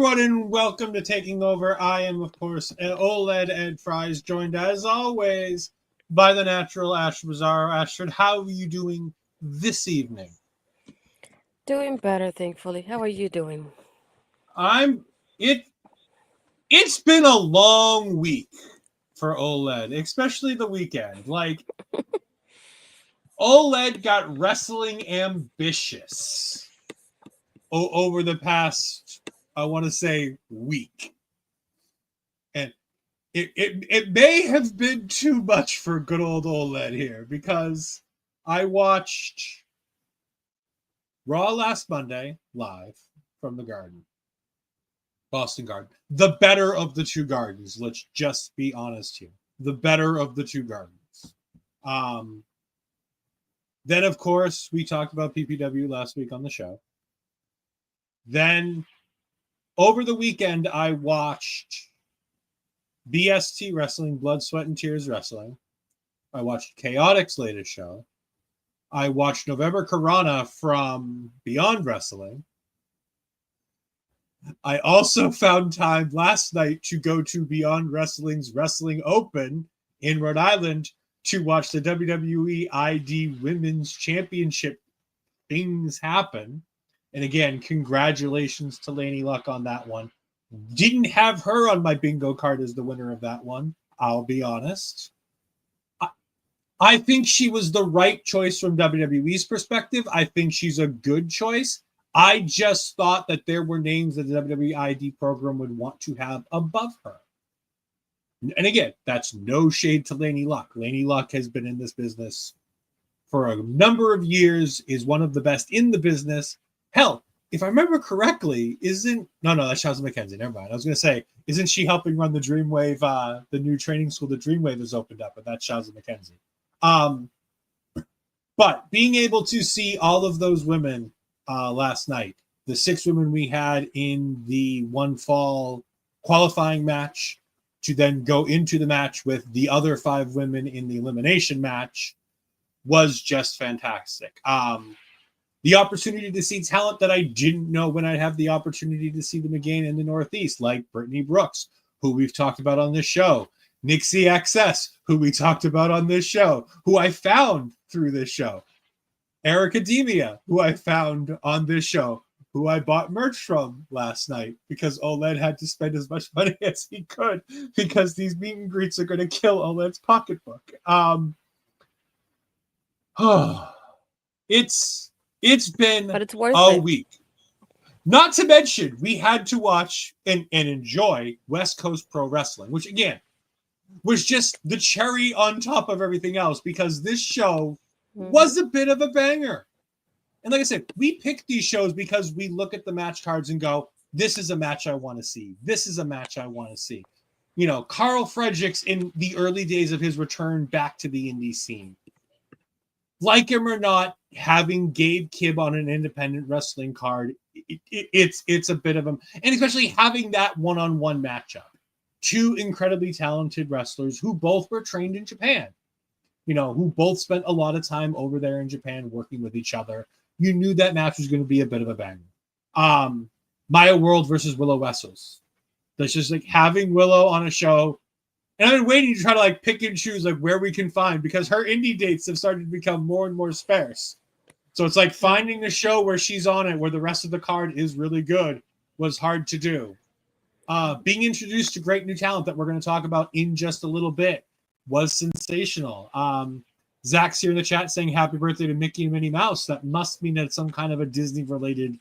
everyone, and welcome to Taking Over. I am, of course, OLED Ed Fries, joined as always by the natural Astrid Massaro. Astrid, how are you doing this evening? Doing better, thankfully. How are you doing? It's been a long week for OLED, especially the weekend. Like, OLED got wrestling ambitious over the past, I want to say, week. And it may have been too much for good old OLED here, because I watched Raw last Monday live from the Garden, Boston Garden. The better of the two gardens. Let's just be honest here. The better of the two gardens. Then, of course, we talked about PPW last week on the show. Then, over the weekend, I watched BST Wrestling, Blood, Sweat, and Tears Wrestling. I watched Chaotic's latest show. I watched November Karana from Beyond Wrestling. I also found time last night to go to Beyond Wrestling's Wrestling Open in Rhode Island to watch the WWE ID Women's Championship things happen. And again, congratulations to Lanie Luck on that one. Didn't have her on my bingo card as the winner of that one, I'll be honest. I think she was the right choice from WWE's perspective. I think she's a good choice. I just thought that there were names that the WWE ID program would want to have above her. And again, that's no shade to Lanie Luck. Lanie Luck has been in this business for a number of years, is one of the best in the business. Hell, if I remember correctly, that's Chelsea McKenzie. Never mind. I was going to say, isn't she helping run the Dreamwave, the new training school that Dreamwave has opened up? But that's Chelsea McKenzie. But being able to see all of those women last night, the 6 women we had in the one fall qualifying match, to then go into the match with the other 5 women in the elimination match, was just fantastic. The opportunity to see talent that I didn't know when I'd have the opportunity to see them again in the Northeast, like Brittany Brooks, who we've talked about on this show, Nixie XS, who we talked about on this show, who I found through this show, Eric Academia, who I found on this show, who I bought merch from last night because OLED had to spend as much money as he could because these meet and greets are going to kill OLED's pocketbook. It's been But it's worth a it. week. Not to mention, we had to watch and enjoy West Coast Pro Wrestling, which again was just the cherry on top of everything else, because this show was a bit of a banger. And like I said, we pick these shows because we look at the match cards and go, this is a match I want to see. This is a match I want to see. You know, Karl Fredericks in the early days of his return back to the indie scene. Like him or not, having Gabe Kibb on an independent wrestling card, it's a bit of a... And especially having that one-on-one matchup. 2 incredibly talented wrestlers who both were trained in Japan. You know, who both spent a lot of time over there in Japan working with each other. You knew that match was going to be a bit of a banger. Maya World versus Willow Wessels. That's just like having Willow on a show. And I've been waiting to try to like pick and choose like where we can find, because her indie dates have started to become more and more sparse. So it's like finding a show where she's on it, where the rest of the card is really good, was hard to do. Being introduced to great new talent that we're going to talk about in just a little bit was sensational. Zach's here in the chat saying happy birthday to Mickey and Minnie Mouse. That must mean it's some kind of a Disney-related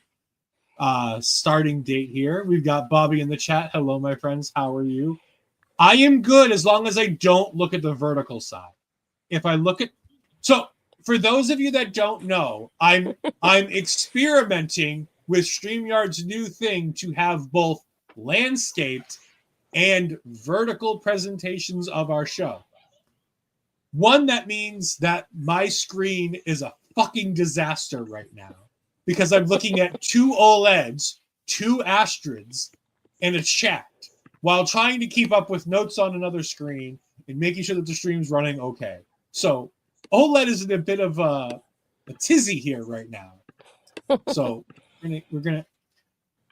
starting date here. We've got Bobby in the chat. Hello, my friends. How are you? I am good as long as I don't look at the vertical side. If I look at... So, for those of you that don't know, I'm experimenting with StreamYard's new thing to have both landscaped and vertical presentations of our show. One, that means that my screen is a fucking disaster right now because I'm looking at 2 OLEDs, 2 Astrids, and a chat while trying to keep up with notes on another screen and making sure that the stream's running okay. So OLED is in a bit of a tizzy here right now. So we're gonna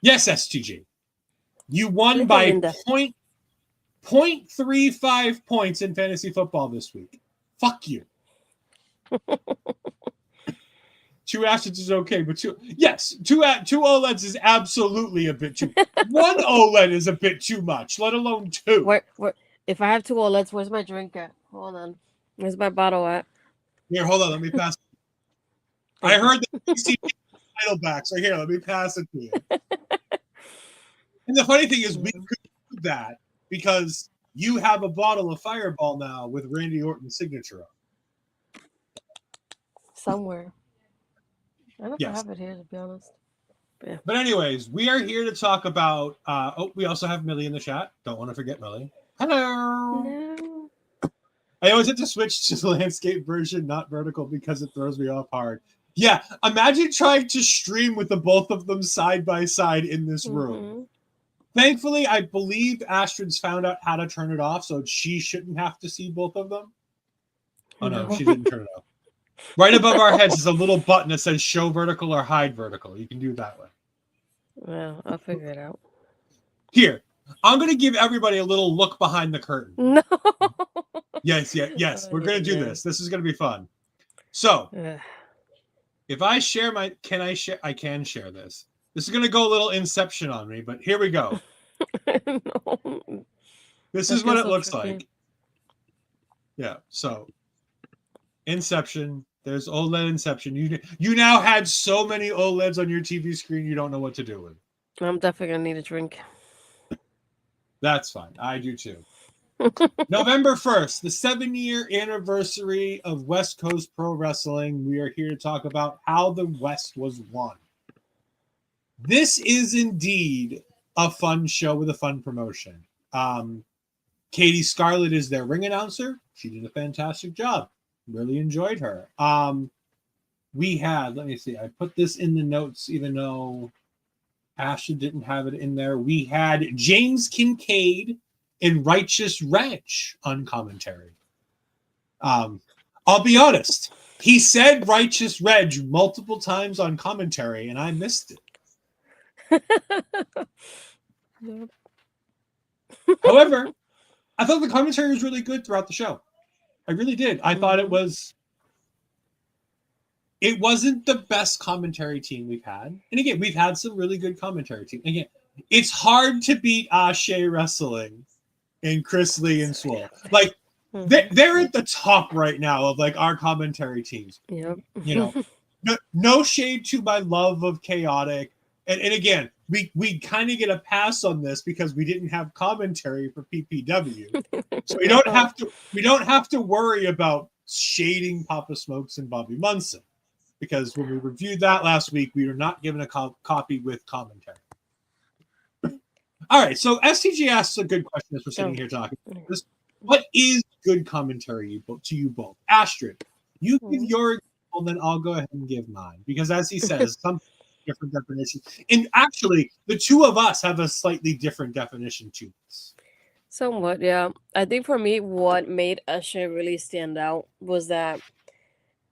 yes, STG. You won Little by Linda. 0.35 points in fantasy football this week. Fuck you. 2 Acids is okay, but two OLEDs is absolutely a bit too. 1 OLED is a bit too much, let alone 2. Where, if I have 2 OLEDs, where's my drink at? Hold on. Where's my bottle at? Here, hold on, let me pass. I heard the PC title back, so here, let me pass it to you. And the funny thing is, we could do that because you have a bottle of Fireball now with Randy Orton's signature on. Somewhere. I don't have it here, to be honest. Yeah. But anyways, we are here to talk about. We also have Millie in the chat. Don't want to forget Millie. Hello. No. I always have to switch to the landscape version, not vertical, because it throws me off hard. Yeah, imagine trying to stream with the both of them side by side in this room. Thankfully, I believe Astrid's found out how to turn it off, so she shouldn't have to see both of them. Oh no, she didn't turn it off. Right above our heads is a little button that says show vertical or hide vertical. You can do it that way. Well, I'll figure it out. Here, I'm going to give everybody a little look behind the curtain. No. Yes. We're going to do this. This is going to be fun. So, if I share I can share this. This is going to go a little Inception on me, but here we go. No. This is what it looks like. Yeah, so Inception. There's OLED Inception. You now had so many OLEDs on your TV screen, you don't know what to do with. I'm definitely going to need a drink. That's fine. I do too. November 1st, the 7-year anniversary of West Coast Pro Wrestling. We are here to talk about how the West was won. This is indeed a fun show with a fun promotion. Katie Scarlett is their ring announcer. She did a fantastic job. Really enjoyed her. We had, let me see, I put this in the notes even though Ashton didn't have it in there. We had James Kincaid and Righteous Reg on commentary. I'll be honest. He said Righteous Reg multiple times on commentary, and I missed it. However, I thought the commentary was really good throughout the show. I really did. I thought it wasn't the best commentary team we've had. And again, we've had some really good commentary teams. Again, it's hard to beat Ashe Wrestling and Chris Lee and Swole. Like, they're at the top right now of like our commentary teams. Yep. You know, no shade to my love of Chaotic. And again, we kind of get a pass on this because we didn't have commentary for PPW. So we don't have to worry about shading Papa Smokes and Bobby Munson. Because when we reviewed that last week, we were not given a copy with commentary. All right, so STG asks a good question as we're sitting here talking. What is good commentary to you both? Astrid, you give your example, then I'll go ahead and give mine. Because as he says, some different definitions. And actually, the two of us have a slightly different definition to this. Somewhat, yeah. I think for me, what made Usher really stand out was that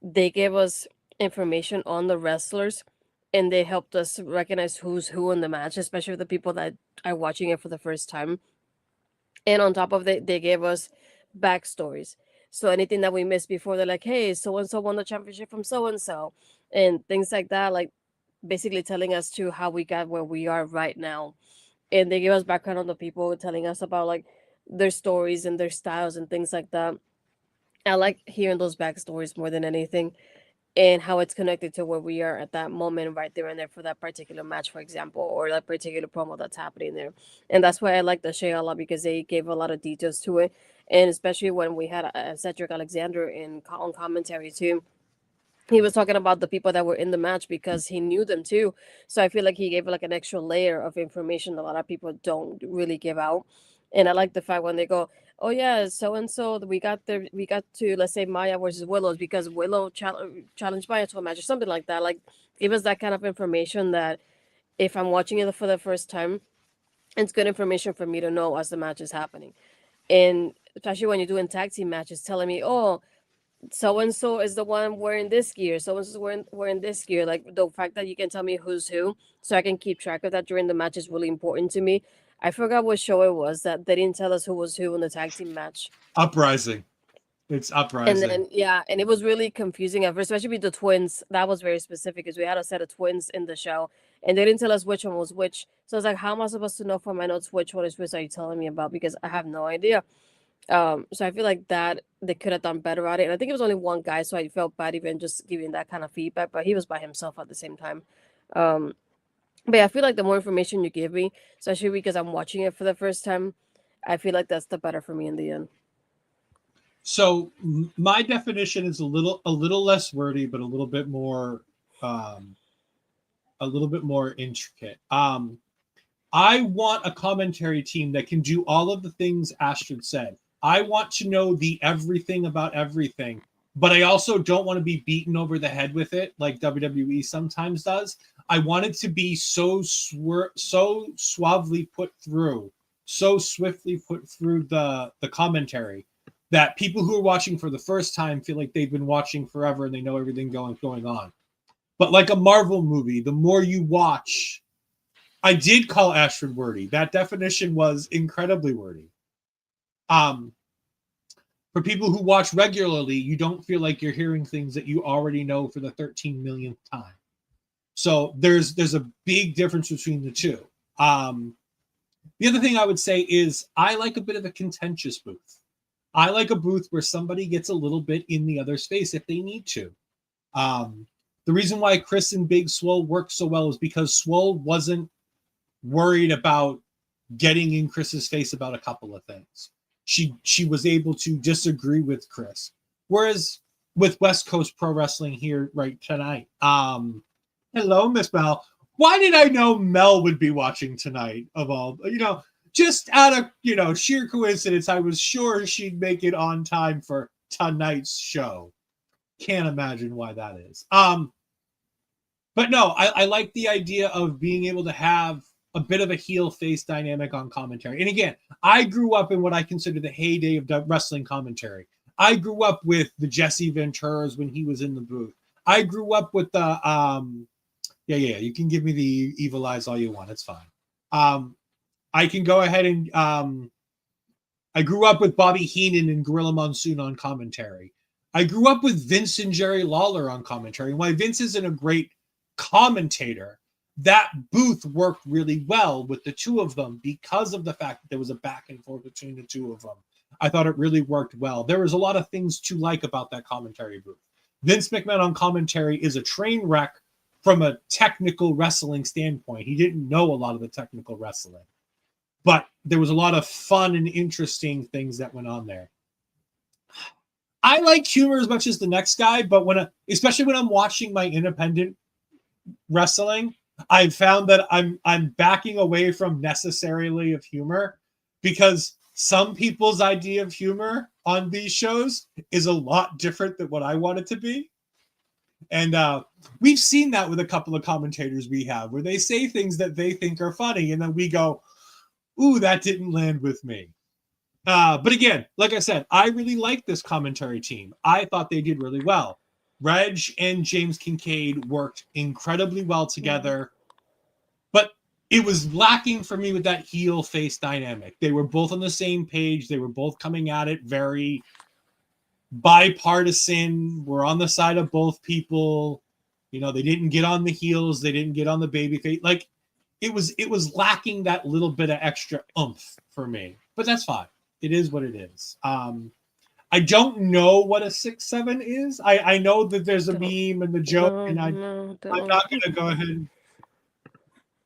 they gave us information on the wrestlers and they helped us recognize who's who in the match, especially the people that are watching it for the first time. And on top of that, they gave us backstories. So anything that we missed before, they're like, hey, so-and-so won the championship from so-and-so, and things like that, like basically telling us to how we got where we are right now. And they gave us background on the people, telling us about like their stories and their styles and things like that. I like hearing those backstories more than anything, and how it's connected to where we are at that moment right there and there for that particular match, for example, or that particular promo that's happening there. And that's why I like the show a lot, because they gave a lot of details to it. And especially when we had Cedric Alexander on commentary too, he was talking about the people that were in the match because he knew them too. So I feel like he gave like an extra layer of information a lot of people don't really give out. And I like the fact when they go, oh yeah, so and so we got to, let's say, Maya versus Willow, because Willow challenged Maya to a match or something like that. Like, give us that kind of information that if I'm watching it for the first time, it's good information for me to know as the match is happening. And especially when you're doing tag team matches, telling me, oh, so and so is the one wearing this gear, so and so is wearing this gear. Like, the fact that you can tell me who's who, so I can keep track of that during the match is really important to me. I forgot what show it was that they didn't tell us who was who in the tag team match. Uprising. It's Uprising. And then and it was really confusing at first, especially with the twins. That was very specific because we had a set of twins in the show, and they didn't tell us which one was which. So I was like, how am I supposed to know from my notes which one is which? Are you telling me about? Because I have no idea. So I feel like that they could have done better at it. And I think it was only one guy, so I felt bad even just giving that kind of feedback. But he was by himself at the same time. But yeah, I feel like the more information you give me, especially because I'm watching it for the first time, I feel like that's the better for me in the end. So my definition is a little less wordy, but a little bit more intricate. I want a commentary team that can do all of the things Astrid said. I want to know the everything about everything, but I also don't want to be beaten over the head with it like WWE sometimes does. I want it to be so suavely put through, so swiftly put through the commentary that people who are watching for the first time feel like they've been watching forever and they know everything going on. But like a Marvel movie, the more you watch, I did call Astrid wordy. That definition was incredibly wordy. For people who watch regularly, you don't feel like you're hearing things that you already know for the 13 millionth time. So there's a big difference between the two. The other thing I would say is I like a bit of a contentious booth. I like a booth where somebody gets a little bit in the other space if they need to. The reason why Chris and Big Swole worked so well is because Swole wasn't worried about getting in Chris's face about a couple of things. She was able to disagree with Chris. Whereas with West Coast Pro Wrestling here right tonight, hello, Miss Mel. Why did I know Mel would be watching tonight of all, just out of, sheer coincidence, I was sure she'd make it on time for tonight's show. Can't imagine why that is. But no, I like the idea of being able to have a bit of a heel face dynamic on commentary. And again, I grew up in what I consider the heyday of wrestling commentary. I grew up with the Jesse Venturas when he was in the booth. I grew up with the you can give me the evil eyes all you want. It's fine. I can go ahead and I grew up with Bobby Heenan and Gorilla Monsoon on commentary. I grew up with Vince and Jerry Lawler on commentary. And while Vince isn't a great commentator, that booth worked really well with the two of them because of the fact that there was a back and forth between the two of them. I thought it really worked well. There was a lot of things to like about that commentary booth. Vince McMahon on commentary is a train wreck from a technical wrestling standpoint. He didn't know a lot of the technical wrestling, but there was a lot of fun and interesting things that went on there. I like humor as much as the next guy, but especially when I'm watching my independent wrestling, I've found that I'm backing away from necessarily of humor because some people's idea of humor on these shows is a lot different than what I want it to be. And we've seen that with a couple of commentators we have where they say things that they think are funny and then we go, ooh, that didn't land with me. But again, like I said, I really like this commentary team. I thought they did really well. Reg and James Kincaid worked incredibly well together, but it was lacking for me with that heel face dynamic. They were both on the same page. They were both coming at it very bipartisan. We're on the side of both people. They didn't get on the heels. They didn't get on the baby face. Like it was lacking that little bit of extra oomph for me, but that's fine. It is what it is. I don't know what a 6'7" is. I know that there's a meme and the joke, and I'm not going to go ahead and...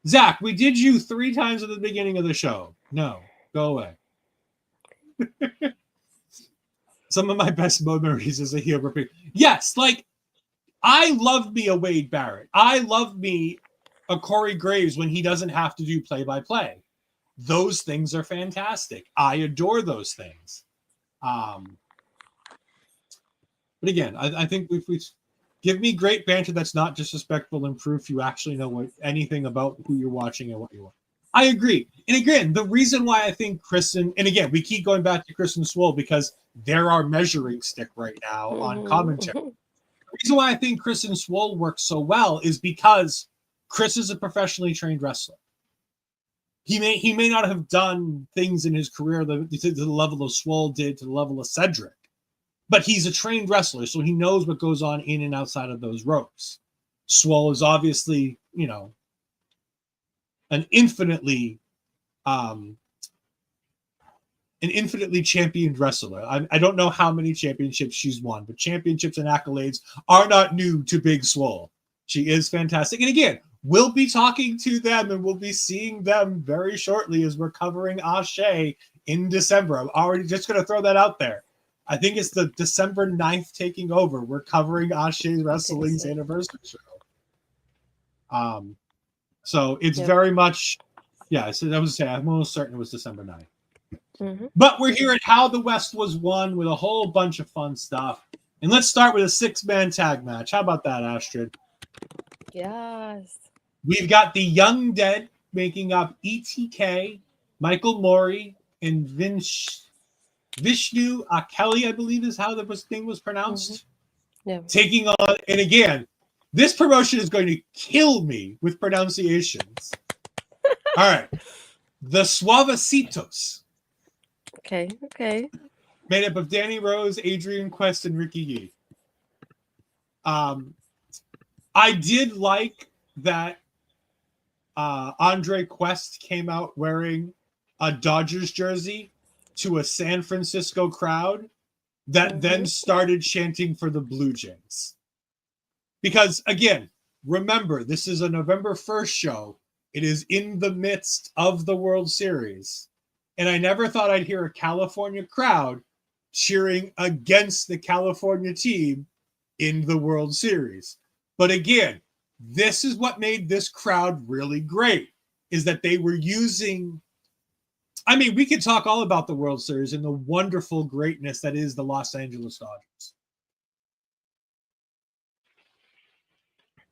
Zach, we did you 3 times at the beginning of the show. No, go away. Some of my best memories as a heel repeat. Yes, like, I love me a Wade Barrett. I love me a Corey Graves when he doesn't have to do play-by-play. Those things are fantastic. I adore those things. But again, I think if we give me great banter that's not disrespectful and proof you actually know anything about who you're watching and what you want. I agree. And again, the reason why I think Chris and again, we keep going back to Chris and Swole because they're our measuring stick right now on commentary. The reason why I think Chris and Swole work so well is because Chris is a professionally trained wrestler. he may not have done things in his career to the level of Swole did, to the level of Cedric, but he's a trained wrestler, so he knows what goes on in and outside of those ropes. Swole is obviously, an infinitely championed wrestler. I don't know how many championships she's won, but championships and accolades are not new to Big Swole. She is fantastic. And again, we'll be talking to them and we'll be seeing them very shortly as we're covering Ashe in December. I'm already just going to throw that out there. I think it's the December 9th taking over. We're covering Ashe Wrestling's anniversary show. So it's very much, so I was saying, I'm almost certain it was December 9th. Mm-hmm. But we're here at How the West Was Won with a whole bunch of fun stuff. And let's start with a 6-man tag match. How about that, Astrid? Yes. We've got the Young Dead making up ETK, Michael Mori, and Vishnu Akali, I believe is how the thing was pronounced. Mm-hmm. Yeah. Taking on, and again, this promotion is going to kill me with pronunciations. All right. The Suavecitos. Okay. Made up of Dani Rose, Adrian Quest, and Ricky Yee. I did like that Andre Quest came out wearing a Dodgers jersey to a San Francisco crowd that then started chanting for the Blue Jays. Because, again, remember, this is a November 1st show. It is in the midst of the World Series. And I never thought I'd hear a California crowd cheering against the California team in the World Series. But again, this is what made this crowd really great, is that they were using... I mean, we could talk all about the World Series and the wonderful greatness that is the Los Angeles Dodgers.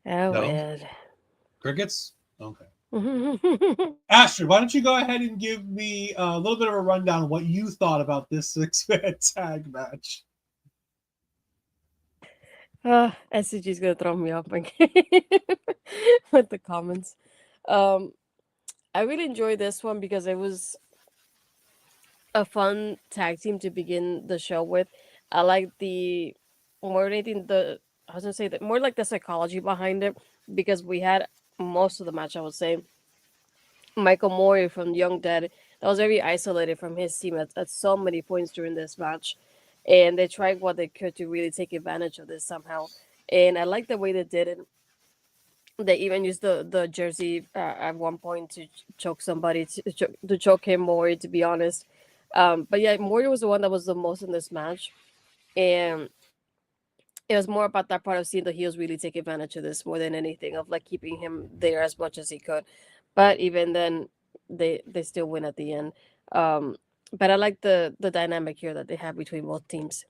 Oh, weird. Crickets? Okay. Astrid, why don't you go ahead and give me a little bit of a rundown of what you thought about this 6-man tag match? SCG's gonna throw me off again with the comments. I really enjoyed this one because it was a fun tag team to begin the show with. I like more like the psychology behind it, because we had most of the match, I would say, Michael Mori from Young Dead that was very isolated from his team at so many points during this match, and they tried what they could to really take advantage of this somehow. And I like the way they did it. They even used the jersey at one point to choke somebody, to choke him, Mori, to be honest. But yeah, Mori was the one that was the most in this match, and it was more about that part of seeing the heels really take advantage of this more than anything, of like keeping him there as much as he could. But even then, they still win at the end. But I like the dynamic here that they have between both teams.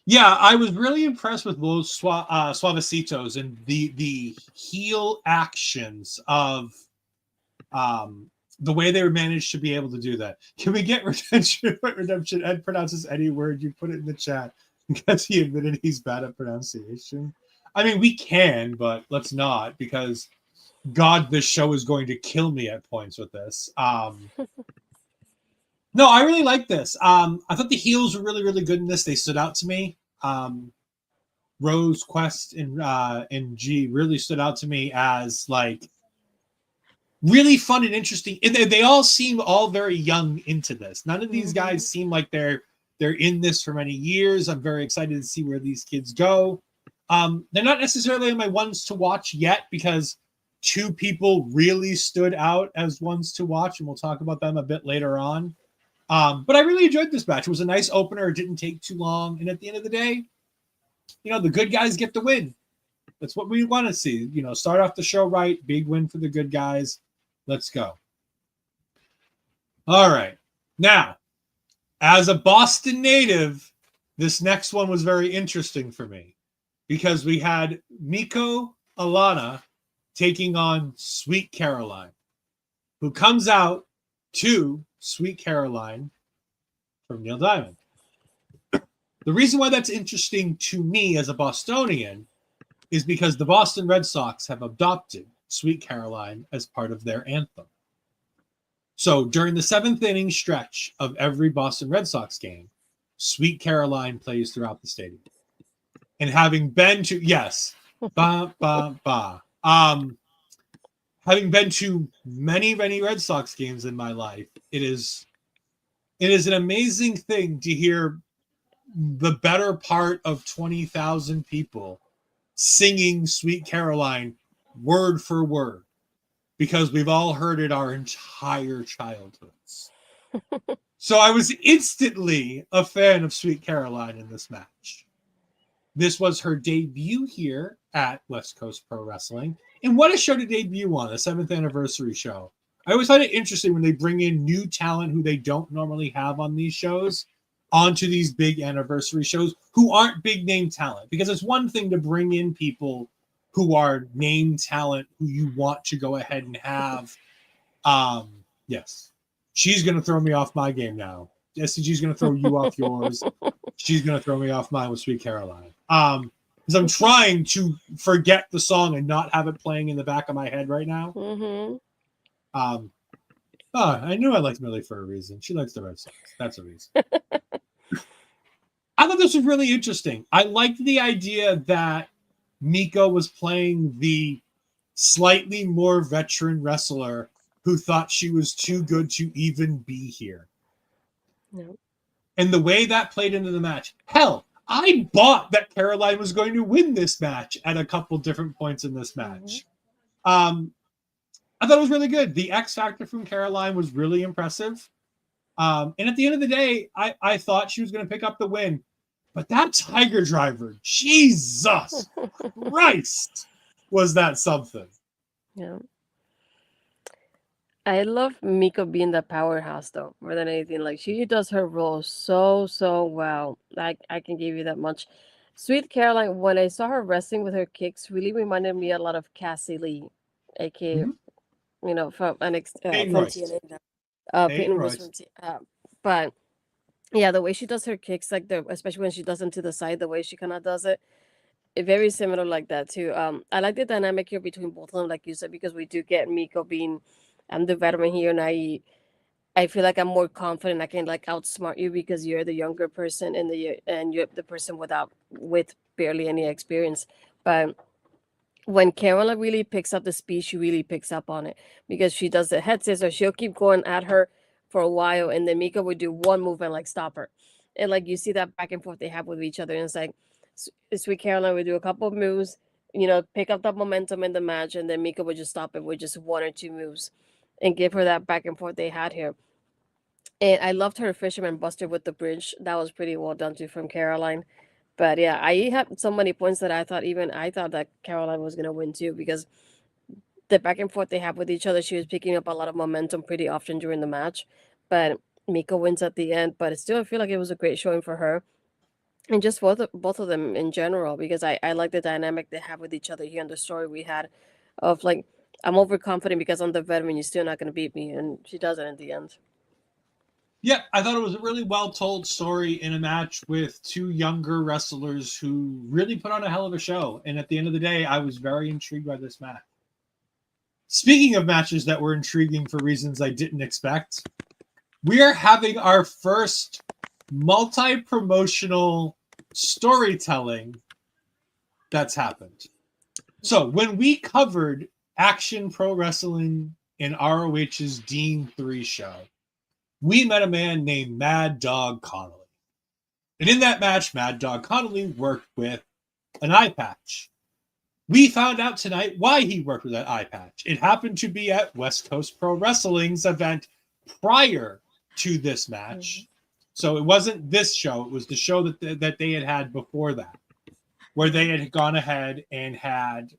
Yeah, I was really impressed with both Suavecitos and the heel actions of the way they managed to be able to do that. Can we get redemption? Ed pronounces any word, you put it in the chat, because he admitted he's bad at pronunciation. I mean, we can, but let's not, because God, this show is going to kill me at points with this. No, I really like this. I thought the heels were really, really good in this. They stood out to me. Rose, Quest, and G really stood out to me as like really fun and interesting. And they all seem all very young into this. None of these guys seem like they're in this for many years. I'm very excited to see where these kids go. They're not necessarily on my ones to watch yet, because two people really stood out as ones to watch, and we'll talk about them a bit later on. But I really enjoyed this match. It was a nice opener. It didn't take too long. And at the end of the day, the good guys get the win. That's what we want to see. Start off the show right. Big win for the good guys. Let's go. All right. Now, as a Boston native, this next one was very interesting for me, because we had Miko Alana taking on Sweet Caroline, who comes out to Sweet Caroline from Neil Diamond. The reason why that's interesting to me as a Bostonian is because the Boston Red Sox have adopted Sweet Caroline as part of their anthem. So during the 7th inning stretch of every Boston Red Sox game, Sweet Caroline plays throughout the stadium. And having been to, yes, ba, ba, ba. Having been to many, many Red Sox games in my life, it is an amazing thing to hear the better part of 20,000 people singing Sweet Caroline word for word, because we've all heard it our entire childhoods. So I was instantly a fan of Sweet Caroline in this match. This was her debut here at West Coast Pro Wrestling. And what a show to debut on, a 7th anniversary show. I always find it interesting when they bring in new talent who they don't normally have on these shows onto these big anniversary shows who aren't big name talent. Because it's one thing to bring in people who are name talent who you want to go ahead and have. Yes. She's going to throw me off my game now. SCG's going to throw you off yours. She's going to throw me off mine with Sweet Caroline. Because I'm trying to forget the song and not have it playing in the back of my head right now. Mm-hmm. I knew I liked Millie for a reason. She likes the Red Sox. That's a reason. I thought this was really interesting. I liked the idea that Miko was playing the slightly more veteran wrestler who thought she was too good to even be here. No. And the way that played into the match. Hell, I bought that Caroline was going to win this match at a couple different points in this match. Mm-hmm. I thought it was really good. The X Factor from Caroline was really impressive. And at the end of the day, I thought she was going to pick up the win. But that Tiger Driver, Jesus Christ, was that something. Yeah. I love Miko being the powerhouse, though, more than anything. Like, she does her role so well. Like, I can give you that much. Sweet Caroline, when I saw her wrestling with her kicks, really reminded me a lot of Cassie Lee, aka, mm-hmm. From TNA. Peyton Royce from but yeah, the way she does her kicks, like especially when she does them to the side, the way she kind of does it, very similar like that too. I like the dynamic here between both of them, like you said, because we do get Miko being, I'm the veteran here, and I feel like I'm more confident. I can like outsmart you because you're the younger person and you're the person with barely any experience. But when Caroline really picks up the speed, she really picks up on it because she does the head scissors. She'll keep going at her for a while, and then Miko would do one move and like stop her. And like you see that back and forth they have with each other. And it's like Sweet Caroline would do a couple of moves, pick up that momentum in the match, and then Miko would just stop it with just one or two moves and give her that back and forth they had here. And I loved her Fisherman Buster with the bridge. That was pretty well done too from Caroline. But yeah, I had so many points that I thought that Caroline was going to win too, because the back and forth they have with each other, she was picking up a lot of momentum pretty often during the match. But Miko wins at the end. But still, I feel like it was a great showing for her. And just both of them in general, because I like the dynamic they have with each other here in the story we had of like, I'm overconfident because I'm the veteran, you're still not going to beat me. And she does it in the end. Yeah, I thought it was a really well-told story in a match with two younger wrestlers who really put on a hell of a show. And at the end of the day, I was very intrigued by this match. Speaking of matches that were intriguing for reasons I didn't expect, we are having our first multi-promotional storytelling that's happened. So when we covered Action Pro Wrestling in ROH's Dean 3 show, we met a man named Mad Dogg Connelly. And in that match, Mad Dogg Connelly worked with an eye patch. We found out tonight why he worked with that eye patch. It happened to be at West Coast Pro Wrestling's event prior to this match. Mm-hmm. So it wasn't this show. It was the show that they had before that, where they had gone ahead and had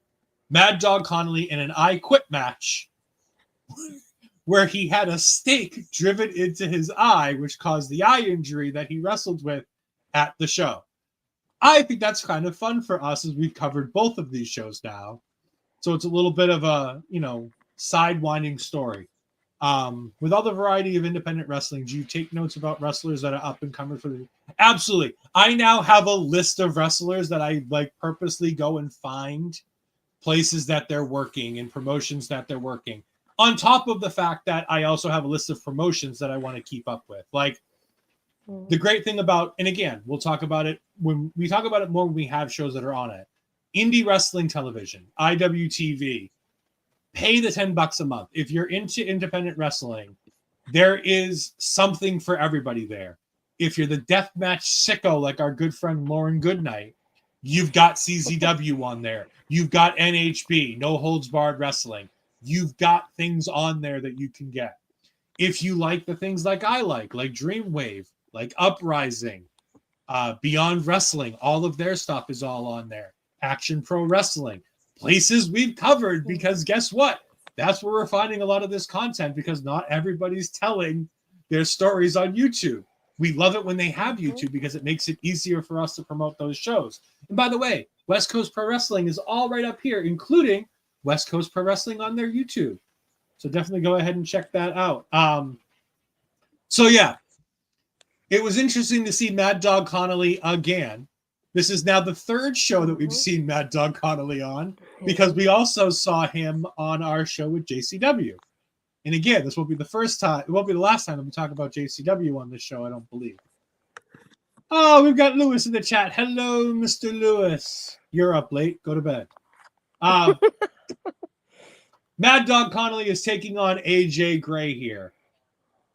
Mad Dogg Connelly in an I Quit match where he had a stake driven into his eye, which caused the eye injury that he wrestled with at the show. I think that's kind of fun for us as we've covered both of these shows now. So it's a little bit of a, sidewinding story. With all the variety of independent wrestling, do you take notes about wrestlers that are up and coming for the... Absolutely. I now have a list of wrestlers that I purposely go and find places that they're working and promotions that they're working. On top of the fact that I also have a list of promotions that I want to keep up with. Like, the great thing about, and again, we'll talk about it when we talk about it more when we have shows that are on it. Indie wrestling television, IWTV, pay the $10 a month. If you're into independent wrestling, there is something for everybody there. If you're the deathmatch sicko like our good friend Lauren Goodnight, you've got CZW on there. You've got NHB, No Holds Barred Wrestling. You've got things on there that you can get. If you like the things like I like Dreamwave, like Uprising, Beyond Wrestling, all of their stuff is all on there. Action Pro Wrestling, places we've covered, because guess what? That's where we're finding a lot of this content, because not everybody's telling their stories on YouTube. We love it when they have YouTube because it makes it easier for us to promote those shows. And by the way, West Coast Pro Wrestling is all right up here, including West Coast Pro Wrestling on their YouTube. So definitely go ahead and check that out. So yeah, it was interesting to see Mad Dogg Connelly again. This is now the third show that we've seen Mad Dogg Connelly on, because we also saw him on our show with JCW. And again, this will be the first time, it won't be the last time that we talk about JCW on this show, I don't believe. Oh, we've got Lewis in the chat. Hello, Mr. Lewis. You're up late. Go to bed. Mad Dogg Connelly is taking on AJ Gray here.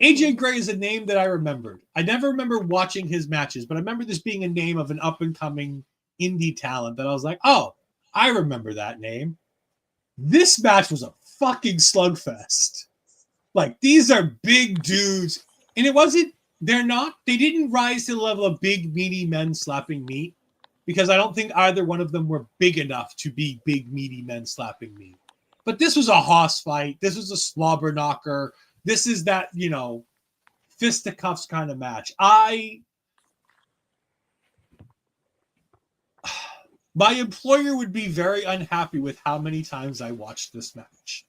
AJ Gray is a name that I remembered. I never remember watching his matches, but I remember this being a name of an up-and-coming indie talent that I was like, oh, I remember that name. This match was a fucking slugfest. Like, these are big dudes. And it wasn't, they didn't rise to the level of big, meaty men slapping meat, because I don't think either one of them were big enough to be big, meaty men slapping meat. But this was a hoss fight. This was a slobber knocker. This is that, fisticuffs kind of match. My employer would be very unhappy with how many times I watched this match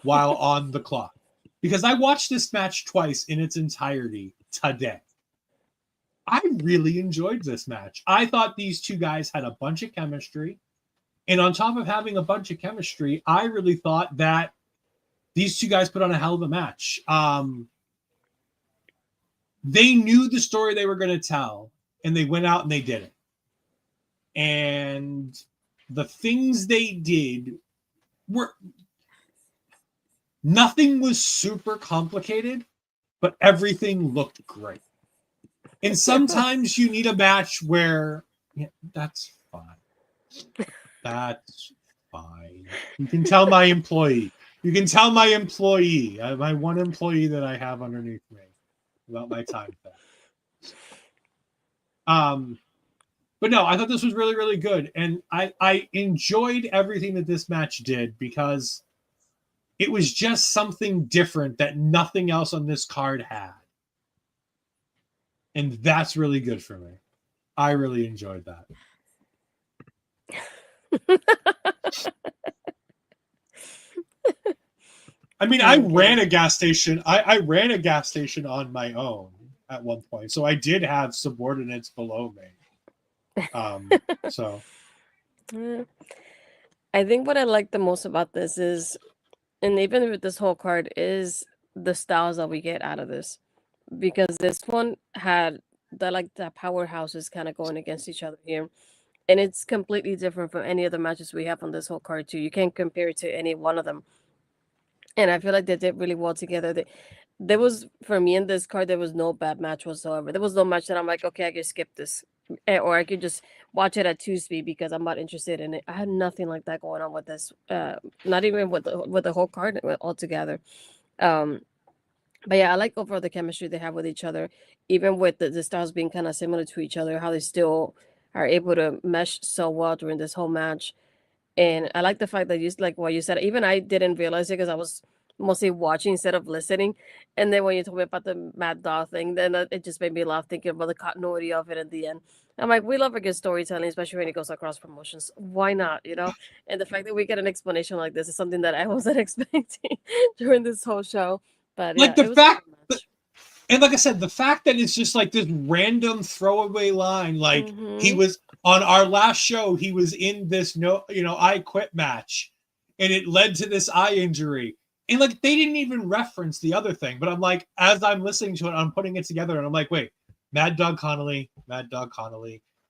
while on the clock, because I watched this match twice in its entirety today. I really enjoyed this match. I thought these two guys had a bunch of chemistry. And on top of having a bunch of chemistry, I really thought that these two guys put on a hell of a match. They knew the story they were going to tell, and they went out and they did it. And the things they did were... Nothing was super complicated, but everything looked great. And sometimes you need a match where... Yeah, that's fine. That's fine. You can tell my employee. You can tell my employee, my one employee that I have underneath me, about my time theft. But no, I thought this was really, really good. And I enjoyed everything that this match did, because it was just something different that nothing else on this card had. And that's really good for me. I really enjoyed that. I mean, I ran a gas station. I ran a gas station on my own at one point, so I did have subordinates below me. So I think what I like the most about this is, and even with this whole card, is the styles that we get out of this, because this one had the powerhouses kind of going against each other here. And it's completely different from any other matches we have on this whole card too. You can't compare it to any one of them. And I feel like they did really well together. There was, for me in this card, there was no bad match whatsoever. There was no match that I'm like, okay, I can skip this. Or I could just watch it at 2-speed because I'm not interested in it. I had nothing like that going on with this. Not even with the whole card altogether. But yeah, I like overall the chemistry they have with each other. Even with the styles being kind of similar to each other, how they still are able to mesh so well during this whole match. And I like the fact that, like what you said, even I didn't realize it because I was mostly watching instead of listening. And then when you told me about the Mad Dogg thing, then it just made me laugh thinking about the continuity of it at the end. I'm like, we love a good storytelling, especially when it goes across promotions. Why not, And the fact that we get an explanation like this is something that I wasn't expecting during this whole show. But like yeah, the fact that, and like I said, the fact that it's just like this random throwaway line, like he was on our last show, he was in this I quit match, and it led to this eye injury. And like they didn't even reference the other thing, but I'm like, as I'm listening to it, I'm putting it together, and I'm like, wait, Mad Dogg Connelly,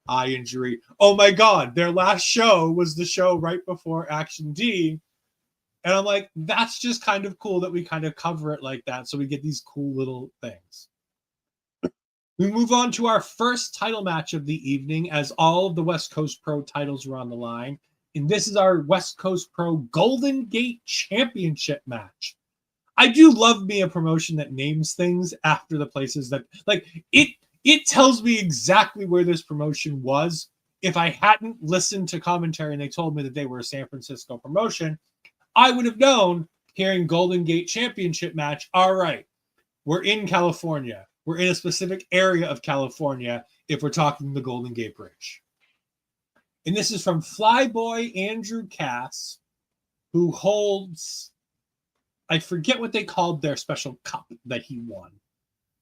eye injury. Oh my God, their last show was the show right before Action D. And I'm like, that's just kind of cool that we kind of cover it like that. So we get these cool little things. We move on to our first title match of the evening as all of the West Coast Pro titles were on the line. And this is our West Coast Pro Golden Gate Championship match. I do love me a promotion that names things after the places that, like, it tells me exactly where this promotion was. If I hadn't listened to commentary and they told me that they were a San Francisco promotion, I would have known, hearing Golden Gate Championship match, all right, we're in California. We're in a specific area of California if we're talking the Golden Gate Bridge. And this is from Flyboy Andrew Cass, who holds, I forget what they called their special cup that he won,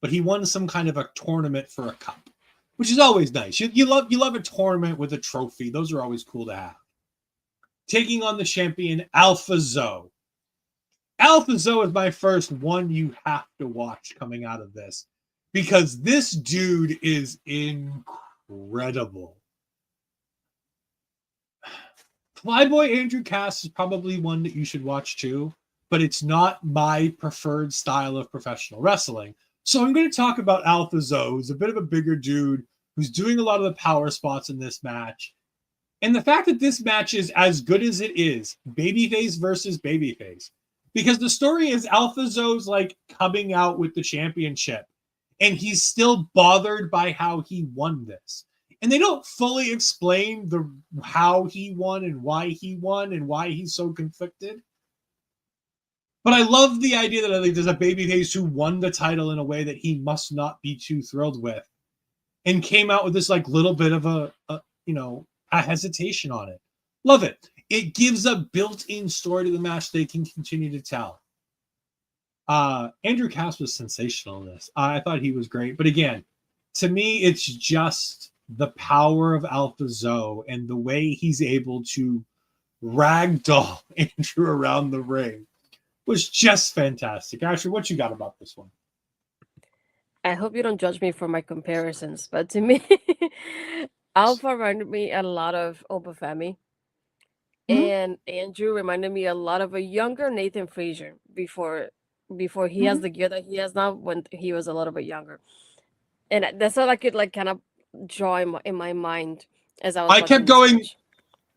but he won some kind of a tournament for a cup, which is always nice. You love a tournament with a trophy. Those are always cool to have. Taking on the champion, Alpha Zoe. Alpha Zoe is my first one you have to watch coming out of this, because this dude is incredible. Flyboy Andrew Cass is probably one that you should watch too, but it's not my preferred style of professional wrestling. So I'm going to talk about Alpha Zoe, who's a bit of a bigger dude, who's doing a lot of the power spots in this match. And the fact that this match is as good as it is, babyface versus babyface, because the story is Alpha Zoe's like coming out with the championship, and he's still bothered by how he won this. And they don't fully explain how he won and why he's so conflicted. But I love the idea that like, there's a babyface who won the title in a way that he must not be too thrilled with, and came out with this like little bit of a hesitation on it. Love it. It gives a built-in story to the match they can continue to tell. Andrew Cass was sensational in this. I thought he was great. But again, to me, it's just the power of Alpha Zoe and the way he's able to ragdoll Andrew around the ring was just fantastic. Ashley, what you got about this one? I hope you don't judge me for my comparisons, but to me, Alpha reminded me a lot of Obafemi, and Andrew reminded me a lot of a younger Nathan Frazier before he has the gear that he has now, when he was a little bit younger. And that's all I could like kind of draw in my mind as I was watching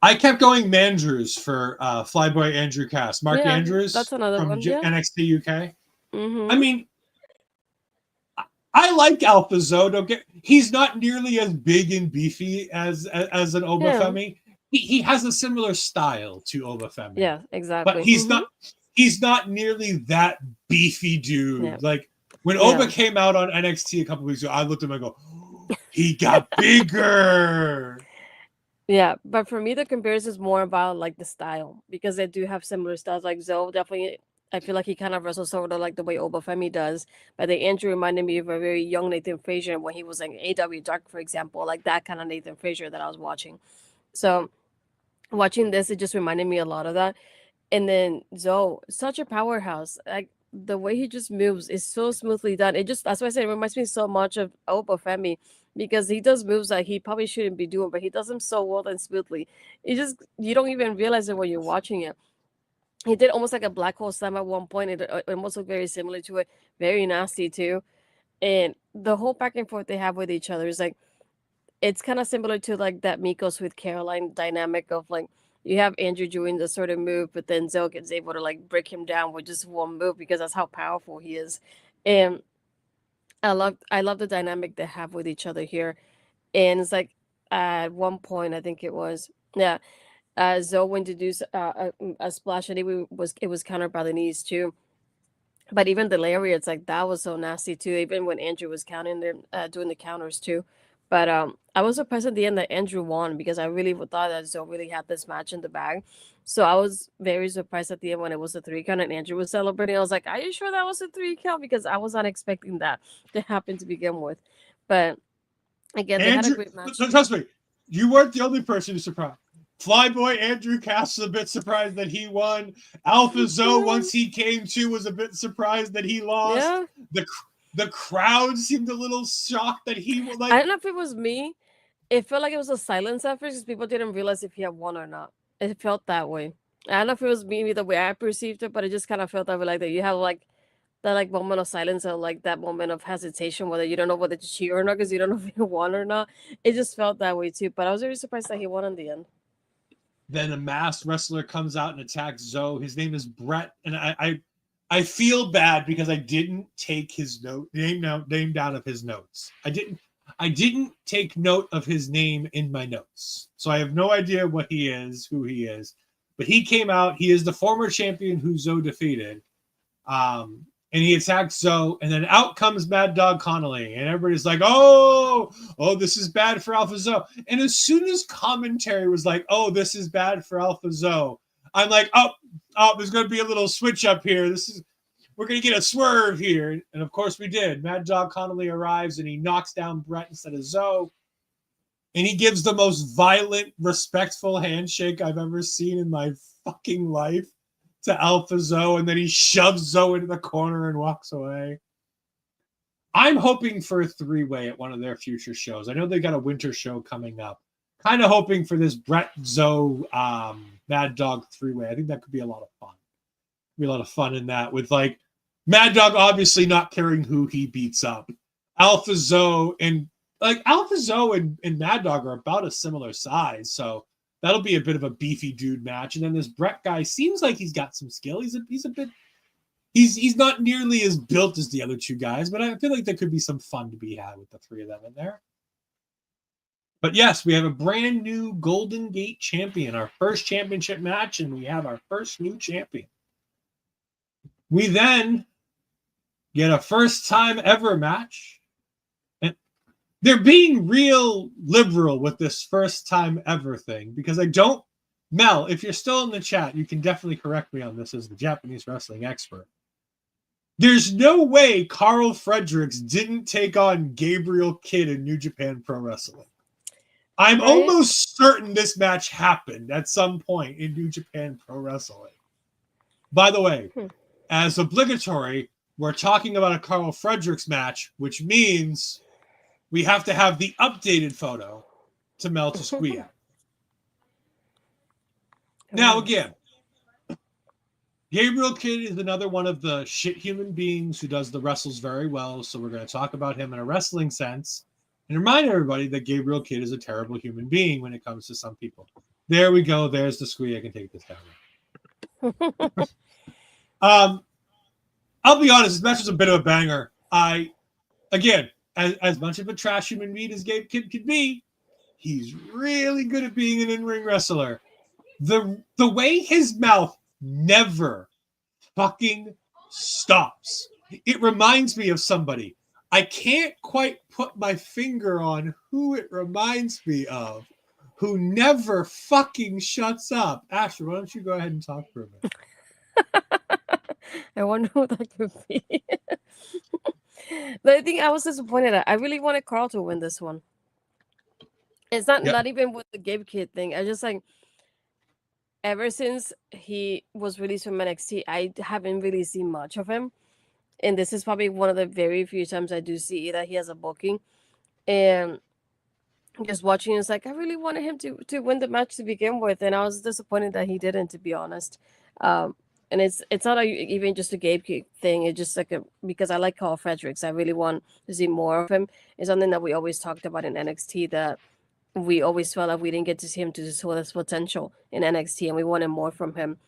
I kept going Mandrews for Flyboy Andrew Cass. Mark Andrews, that's another from one, NXT UK. Mm-hmm. I mean, I like Alpha Zoe. He's not nearly as big and beefy as an Obafemi. He has a similar style to Obafemi. Yeah, exactly. But he's not nearly that beefy dude. Yeah. Like when Oba came out on NXT a couple weeks ago, I looked at him and go, oh, he got bigger. Yeah, but for me, the comparison is more about like the style, because they do have similar styles. Like Zoe, definitely, I feel like he kind of wrestles sort of like the way Obafemi does. But the Andrew reminded me of a very young Nathan Frazier when he was like AW Dark, for example, like that kind of Nathan Frazier that I was watching. So watching this, it just reminded me a lot of that. And then Zoe, such a powerhouse. Like the way he just moves is so smoothly done. That's why I said it reminds me so much of Obafemi, because he does moves that he probably shouldn't be doing, but he does them so well and smoothly. You don't even realize it when you're watching it. He did almost like a black hole slam at one point. It almost looked very similar to it. Very nasty too. And the whole back and forth they have with each other is like, it's kind of similar to like that Miko's with Caroline dynamic of like, you have Andrew doing the sort of move, but then Zoe is able to like break him down with just one move, because that's how powerful he is. And I love the dynamic they have with each other here. And it's like at one point, I think it was, Zoe went to do a splash, and it was countered by the knees too. But even the lariats, like that was so nasty too. Even when Andrew was counting them, doing the counters too. But I was surprised at the end that Andrew won, because I really thought that Zoe really had this match in the bag. So I was very surprised at the end when it was a 3 count and Andrew was celebrating. I was like, are you sure that was a 3 count? Because I was not expecting that to happen to begin with. But again, they had a great match. Trust me, you weren't the only person who's surprised. Flyboy Andrew Cass was a bit surprised that he won. Alpha Zoe, once he came to, was a bit surprised that he lost. Yeah. The crowd seemed a little shocked that he was like. I don't know if it was me. It felt like it was a silence at first because people didn't realize if he had won or not. It felt that way. I don't know if it was me the way I perceived it, but it just kind of felt that way, like that you have like that like moment of silence or like that moment of hesitation, whether you don't know whether to cheer or not because you don't know if he won or not. It just felt that way too. But I was very surprised that he won in the end. Then a masked wrestler comes out and attacks Zoe. His name is Brett, and I feel bad because I didn't take his name down of his notes. I didn't take note of his name in my notes, so I have no idea what he is, who he is. But he came out. He is the former champion who Zoe defeated. And he attacks Zoe, and then out comes Mad Dogg Connelly, and everybody's like, oh, this is bad for Alpha Zoe. And as soon as commentary was like, oh, this is bad for Alpha Zoe, I'm like, oh, there's going to be a little switch up here. We're going to get a swerve here. And of course we did. Mad Dogg Connelly arrives, and he knocks down Brett instead of Zoe. And he gives the most violent, respectful handshake I've ever seen in my fucking life to Alpha Zoe, and then he shoves Zoe into the corner and walks away. I'm hoping for a three-way at one of their future shows. I know they got a winter show coming up. Kind of hoping for this Brett Zoe Mad Dogg three-way. I think that could be a lot of fun. Be a lot of fun in that with like Mad Dogg obviously not caring who he beats up. Alpha Zoe and Mad Dogg are about a similar size, so that'll be a bit of a beefy dude match. And then this Brett guy seems like he's got some skill. He's not nearly as built as the other two guys, but I feel like there could be some fun to be had with the three of them in there. But yes, we have a brand new Golden Gate champion, our first championship match, and we have our first new champion. We then get a first time ever match. They're being real liberal with this first time ever thing because Mel, if you're still in the chat, you can definitely correct me on this as the Japanese wrestling expert. There's no way Karl Fredericks didn't take on Gabriel Kidd in New Japan Pro Wrestling. I'm almost certain this match happened at some point in New Japan Pro Wrestling. By the way, as obligatory, we're talking about a Karl Fredericks match, which means we have to have the updated photo to Mel to squeeze out. Now, again, Gabriel Kidd is another one of the shit human beings who does the wrestles very well, so we're going to talk about him in a wrestling sense and remind everybody that Gabriel Kidd is a terrible human being when it comes to some people. There we go. There's the squeeze. I can take this down. I'll be honest, this match was a bit of a banger. Again, as much of a trash human being as Gabe Kidd could be, he's really good at being an in-ring wrestler. The way his mouth never fucking stops. It reminds me of somebody. I can't quite put my finger on who it reminds me of, who never fucking shuts up. Asher, why don't you go ahead and talk for a minute? I wonder who that could be. The thing I was disappointed at, I really wanted Karl to win this one. It's not even with the Gabe Kidd thing. I just like, ever since he was released from NXT, I haven't really seen much of him. And this is probably one of the very few times I do see that he has a booking. And just watching, it's like, I really wanted him to win the match to begin with. And I was disappointed that he didn't, to be honest. And it's not even just a Gabe thing. It's just like because I like Karl Fredericks. I really want to see more of him. It's something that we always talked about in NXT, that we always felt like we didn't get to see him to show his potential in NXT, and we wanted more from him.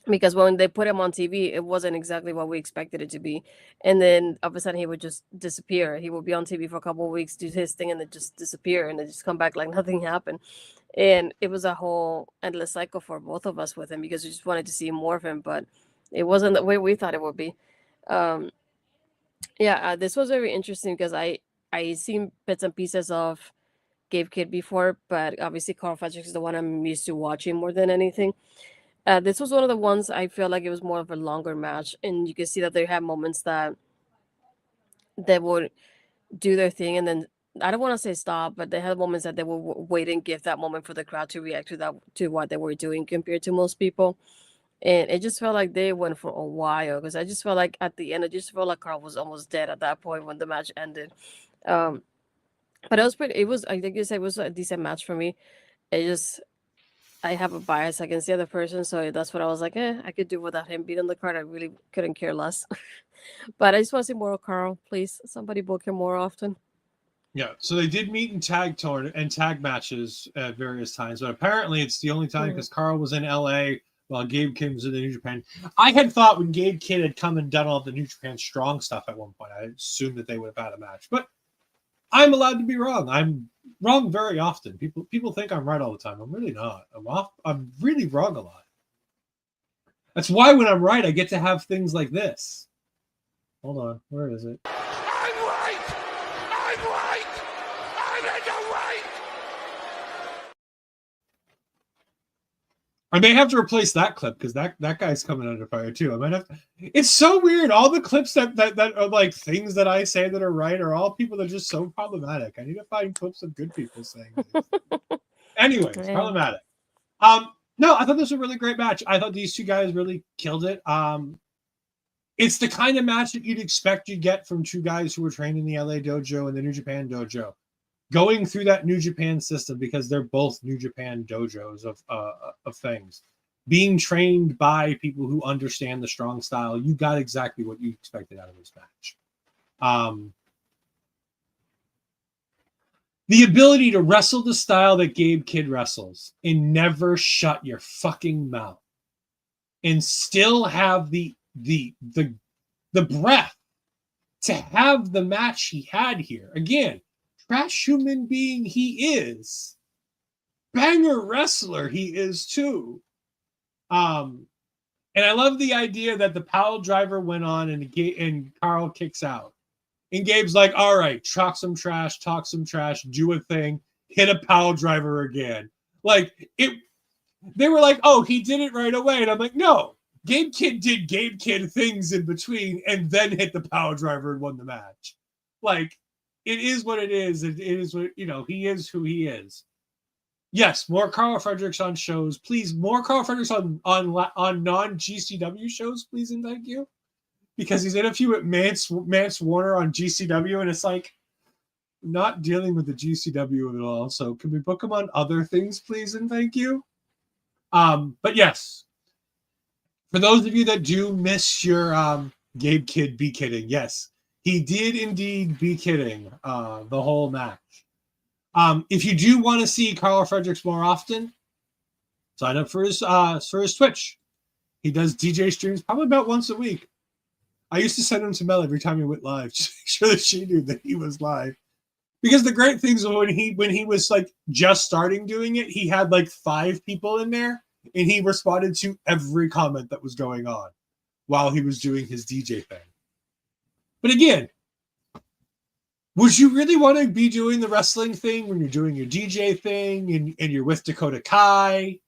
Because when they put him on TV, it wasn't exactly what we expected it to be. And then all of a sudden he would just disappear. He would be on TV for a couple of weeks, do his thing, and then just disappear, and then just come back like nothing happened. And it was a whole endless cycle for both of us with him because we just wanted to see more of him, but it wasn't the way we thought it would be. This was very interesting because I seen bits and pieces of Gabe Kidd before, but obviously Karl Fredericks is the one I'm used to watching more than anything. This was one of the ones I feel like it was more of a longer match, and you can see that they had moments that they would do their thing, and then I don't want to say stop, but they had moments that they were waiting, give that moment for the crowd to react to that, to what they were doing compared to most people. And it just felt like they went for a while, because I just felt like at the end, I just felt like Karl was almost dead at that point when the match ended. Um, but it was pretty. It was, I think you said, it was a decent match for me. It just, I have a bias against the other person, so that's what I was like. I could do without him being on the card. I really couldn't care less. But I just want to see more of Karl, please. Somebody book him more often. Yeah, so they did meet in tag matches at various times, but apparently it's the only time because Karl was in LA while Gabe Kidd was in the New Japan. I had thought when Gabe Kidd had come and done all the New Japan Strong stuff at one point, I assumed that they would have had a match. But I'm allowed to be wrong. I'm wrong very often. People think I'm right all the time. I'm really not. I'm really wrong a lot. That's why when I'm right, I get to have things like this. Hold on, where is it? I may have to replace that clip because that guy's coming under fire too. I might have to, it's so weird. All the clips that are like things that I say that are right are all people that are just so problematic. I need to find clips of good people saying things. Anyways, problematic. No, I thought this was a really great match. I thought these two guys really killed it. It's the kind of match that you'd expect you'd get from two guys who were trained in the LA dojo and the New Japan dojo. Going through that New Japan system, because they're both New Japan dojos of things, being trained by people who understand the strong style, you got exactly what you expected out of this match. The ability to wrestle the style that Gabe Kidd wrestles and never shut your fucking mouth, and still have the breath to have the match he had here. Again, trash human being he is, banger wrestler he is too. And I love the idea that the pile driver went on and Karl kicks out. And Gabe's like, all right, talk some trash, do a thing, hit a pile driver again. Like, they were like, oh, he did it right away. And I'm like, no, Gabe Kidd did Gabe Kidd things in between and then hit the pile driver and won the match. Like, it is what it is. It is what, he is who he is. Yes, more Karl Fredericks on shows, please. More Karl Fredericks on non-GCW shows, please and thank you. Because he's in a few with Mance Warner on GCW, and it's like, not dealing with the GCW at all. So can we book him on other things, please and thank you? But yes, for those of you that do miss your Gabe Kidd be kidding, yes, he did indeed be kidding the whole match. If you do want to see Karl Fredericks more often, sign up for his Twitch. He does DJ streams probably about once a week. I used to send him to Mel every time he went live, just to make sure that she knew that he was live. Because the great things when he was like just starting doing it, he had like 5 people in there, and he responded to every comment that was going on while he was doing his DJ thing. But again, would you really want to be doing the wrestling thing when you're doing your DJ thing and you're with Dakota Kai?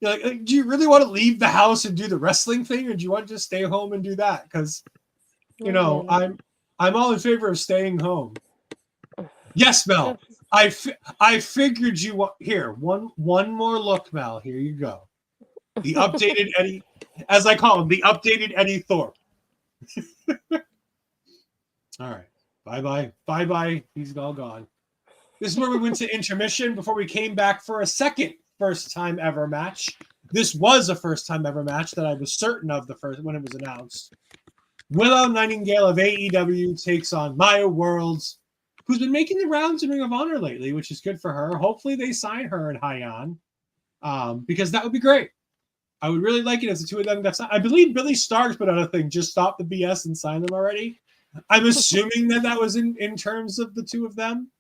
Like, do you really want to leave the house and do the wrestling thing, or do you want to just stay home and do that? Because, I'm all in favor of staying home. Yes, Mel. I figured you want here one more look, Mel. Here you go. The updated Eddie, as I call him, the updated Eddie Thorpe. All right. Bye. He's all gone. This is where we went to intermission before we came back for a second first time ever match. This was a first time ever match that I was certain of when it was announced. Willow Nightingale of AEW takes on Maya Worlds, who's been making the rounds in Ring of Honor lately, which is good for her. Hopefully they sign her in Hyon, because that would be great. I would really like it if the two of them got signed. I believe Billy Starks put out a thing, just stop the BS and sign them already. I'm assuming that was in terms of the two of them.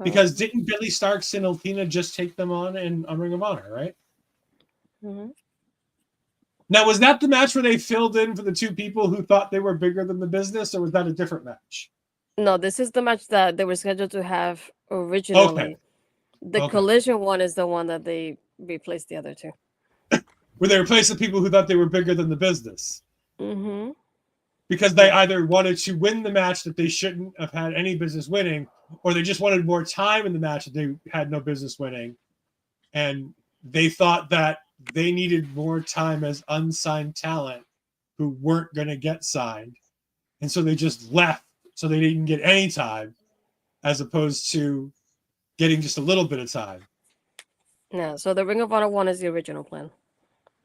Because didn't Billy Starks and Altina just take them on Ring of Honor, right? Mm-hmm. Now, was that the match where they filled in for the two people who thought they were bigger than the business, or was that a different match? No, this is the match that they were scheduled to have originally. Okay. The collision one is the one that they replaced the other two. Where they replaced the people who thought they were bigger than the business. Mm-hmm. Because they either wanted to win the match that they shouldn't have had any business winning, or they just wanted more time in the match that they had no business winning, and they thought that they needed more time as unsigned talent who weren't going to get signed, and so they just left so they didn't get any time, as opposed to getting just a little bit of time. Yeah, so the Ring of Honor one is the original plan.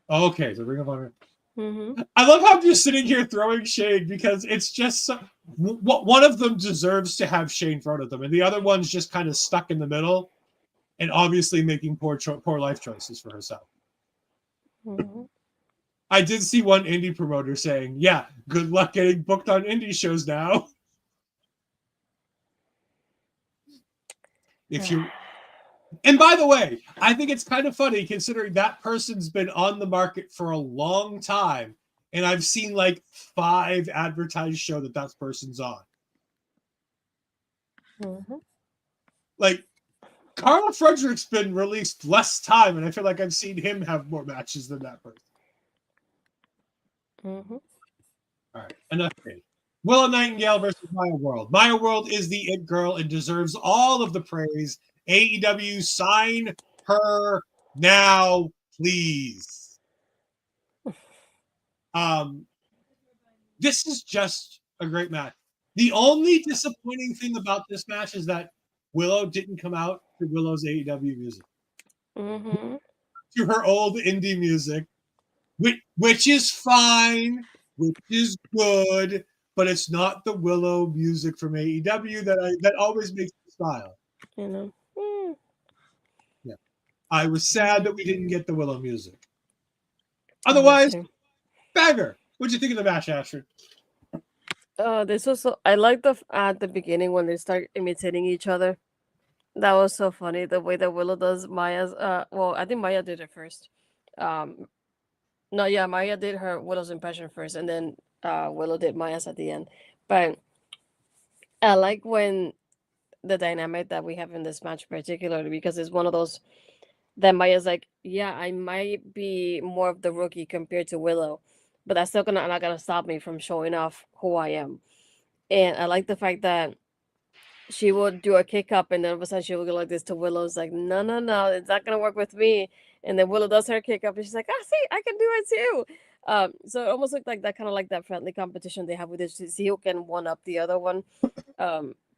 Okay, so Ring of Honor. Mm-hmm. I love how I'm just sitting here throwing shade because it's just so, one of them deserves to have shade thrown at them, and the other one's just kind of stuck in the middle, and obviously making poor life choices for herself. Mm-hmm. I did see one indie promoter saying, "Yeah, good luck getting booked on indie shows now." If you, and by the way, I think it's kind of funny considering that person's been on the market for a long time, and I've seen like 5 advertised show that person's on. Mm-hmm. Like, Karl Fredericks been released less time, and I feel like I've seen him have more matches than that person. Mm-hmm. All right, enough shade. Willow Nightingale versus Maya World. Maya World is the it girl and deserves all of the praise. AEW, sign her now, please. This is just a great match. The only disappointing thing about this match is that Willow didn't come out to Willow's AEW music. Mm-hmm. To her old indie music, which is fine, which is good, but it's not the Willow music from AEW that always makes me smile. You know. Mm. Yeah, I was sad that we didn't get the Willow music. Otherwise, banger. What'd you think of the match, Astrid? This was so. I like at the beginning when they start imitating each other. That was so funny. The way that Willow does Maya's. Well, I think Maya did it first. No, yeah, Maya did her Willow's impression first, and then Willow did Maya's at the end. But I like when the dynamic that we have in this match, particularly because it's one of those that Maya's like, yeah, I might be more of the rookie compared to Willow, but that's still not gonna stop me from showing off who I am. And I like the fact that she would do a kick up, and then all of a sudden she would go like this to Willow. It's like, no, no, no, it's not gonna work with me. And then Willow does her kick up, and she's like, see, I can do it too. So it almost looked like that, kind of like that friendly competition they have with this to see who can one up the other one.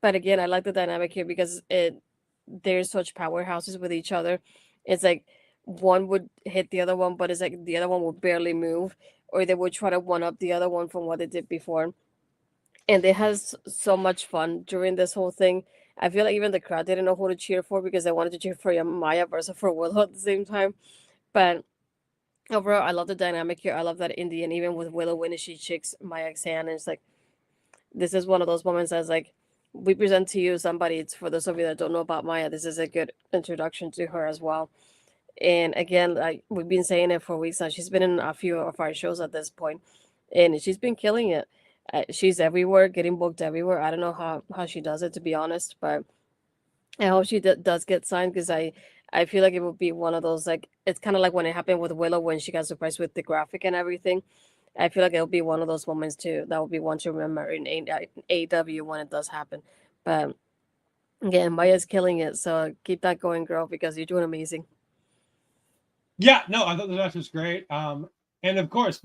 But again, I like the dynamic here because they're such powerhouses with each other. It's like one would hit the other one, but it's like the other one would barely move, or they would try to one up the other one from what they did before. And they had so much fun during this whole thing. I feel like even the crowd didn't know who to cheer for because they wanted to cheer for Maya versus for Willow at the same time. But overall, I love the dynamic here. I love that Indian, even with Willow when she shakes Maya's hand, and it's like, this is one of those moments that's like, we present to you somebody. It's for those of you that don't know about Maya. This is a good introduction to her as well. And again, like we've been saying it for weeks now, she's been in a few of our shows at this point, and she's been killing it. She's everywhere, getting booked everywhere. I don't know how she does it, to be honest, but I hope she does get signed because I feel like it would be one of those, like, it's kind of like when it happened with Willow when she got surprised with the graphic and everything. I feel like it'll be one of those moments too. That will be one to remember in AEW when it does happen. But again, Maya's killing it, so keep that going, girl, because you're doing amazing. Yeah, no, I thought the match was great. And of course,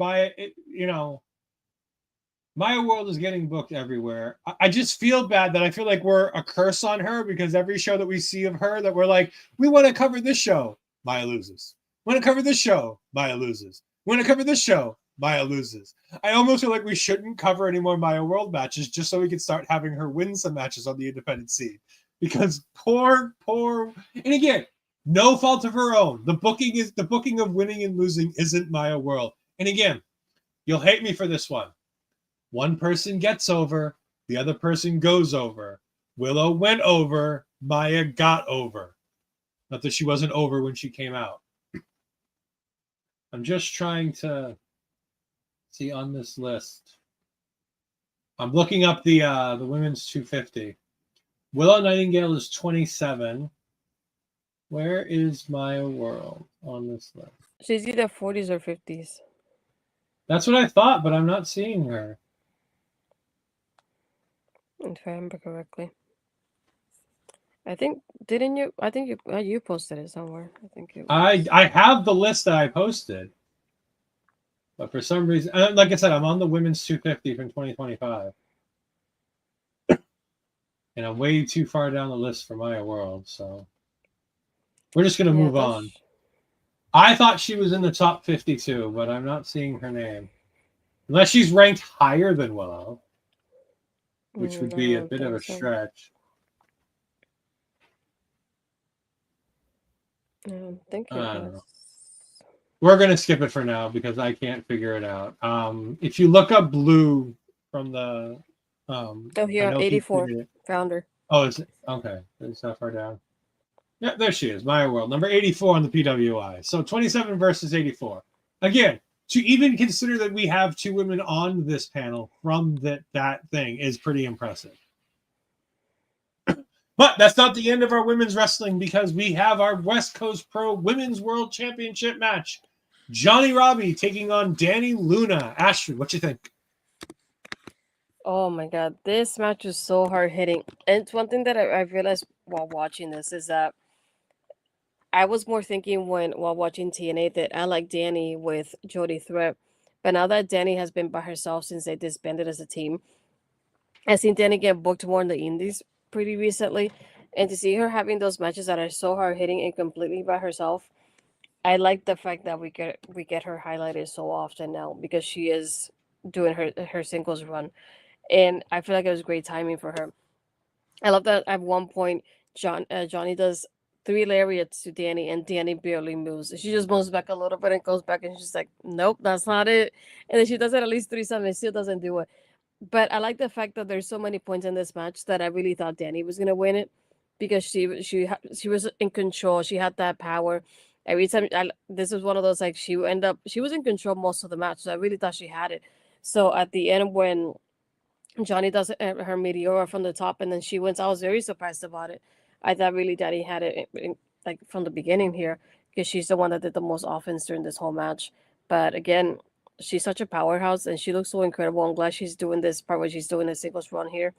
Maya World is getting booked everywhere. I just feel bad that I feel like we're a curse on her because every show that we see of her that we're like, we want to cover this show, Maya loses. Want to cover this show, Maya loses. Want to cover this show, Maya loses. I almost feel like we shouldn't cover any more Maya World matches just so we can start having her win some matches on the independent scene. Because poor, and again, no fault of her own. The booking of winning and losing isn't Maya World. And again, you'll hate me for this one. One person gets over, the other person goes over. Willow went over, Maya got over. Not that she wasn't over when she came out. I'm just trying to see on this list. I'm looking up the women's 250. Willow Nightingale is 27. Where is Maya World on this list? She's either 40s or 50s. That's what I thought, but I'm not seeing her. If I remember correctly. I think didn't you? I think you posted it somewhere. I think it I was. I have the list that I posted, but for some reason, like I said, I'm on the women's 250 from 2025, and I'm way too far down the list for my world. So we're just gonna Yeah, move on. that's. I thought she was in the top 52, but I'm not seeing her name. Unless she's ranked higher than Willow, which would I be a don't bit of think a so. stretch. I don't think I it don't was. know. We're going to skip it for now because I can't figure it out. If you look up Blue from the, Oh, I here, know he 84. tweeted it. Founder. Oh, is it? Okay. It's not far down. Yeah, there she is. My World. Number 84 on the PWI. So 27 versus 84. Again, to even consider that we have two women on this panel from that thing is pretty impressive. But that's not the end of our women's wrestling because we have our West Coast Pro Women's World Championship match. Johnnie Robbie taking on Dani Luna. Ashton, what you think? Oh my god, this match was so hard hitting. And it's one thing that I realized while watching this is that I was more thinking while watching TNA that I like Dani with Jody Threat. But now that Dani has been by herself since they disbanded as a team, I've seen Dani get booked more in the indies pretty recently. And to see her having those matches that are so hard hitting and completely by herself, I like the fact that we get her highlighted so often now because she is doing her singles run. And I feel like it was great timing for her. I love that at one point Johnnie does three lariats to Dani and Dani barely moves. She just moves back a little bit and goes back and she's like, nope, that's not it. And then she does it at least 3 times and still doesn't do it. But I like the fact that there's so many points in this match that I really thought Dani was gonna win it because she was in control. She had that power. Every time this was one of those like she was in control most of the match. So I really thought she had it. So at the end when Johnnie does her Meteora from the top, and then she wins. I was very surprised about it. I thought really Dani had it like from the beginning here because she's the one that did the most offense during this whole match. But again, she's such a powerhouse, and she looks so incredible. I'm glad she's doing this part where she's doing the singles run here.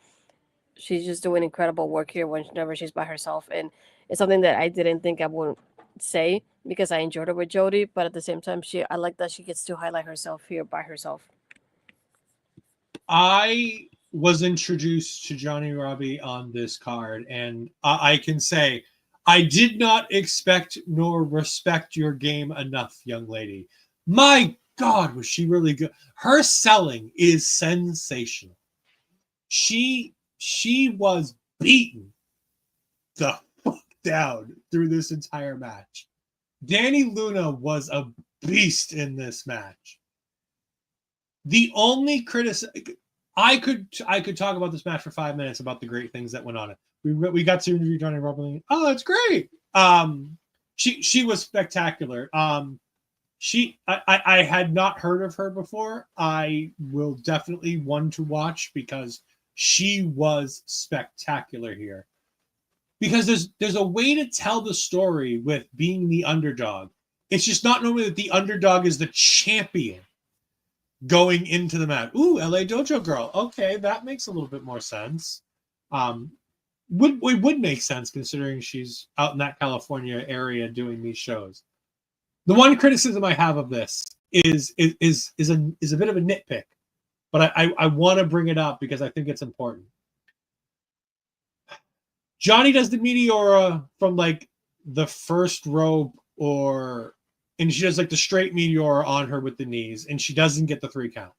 She's just doing incredible work here whenever she's by herself, and it's something that I didn't think I would say because I enjoyed her with Jody, but at the same time, I like that she gets to highlight herself here by herself. I was introduced to Johnnie Robbie on this card, and I can say I did not expect nor respect your game enough, young lady. My God, was she really good? Her selling is sensational. She was beaten the fuck down through this entire match. Dani Luna was a beast in this match. The only criticism I could talk about this match for 5 minutes about the great things that went on it. We got to interview Johnnie Robbie. Oh, that's great. She was spectacular. I had not heard of her before. I will definitely one to watch because she was spectacular here. Because there's a way to tell the story with being the underdog. It's just not normally that the underdog is the champion going into the match. Ooh, LA Dojo Girl. Okay, that makes a little bit more sense. Would make sense considering she's out in that California area doing these shows. The one criticism I have of this is a bit of a nitpick, but I want to bring it up because I think it's important. Johnnie does the Meteora from like the first rope and she does like the straight Meteora on her with the knees, and she doesn't get the 3 count.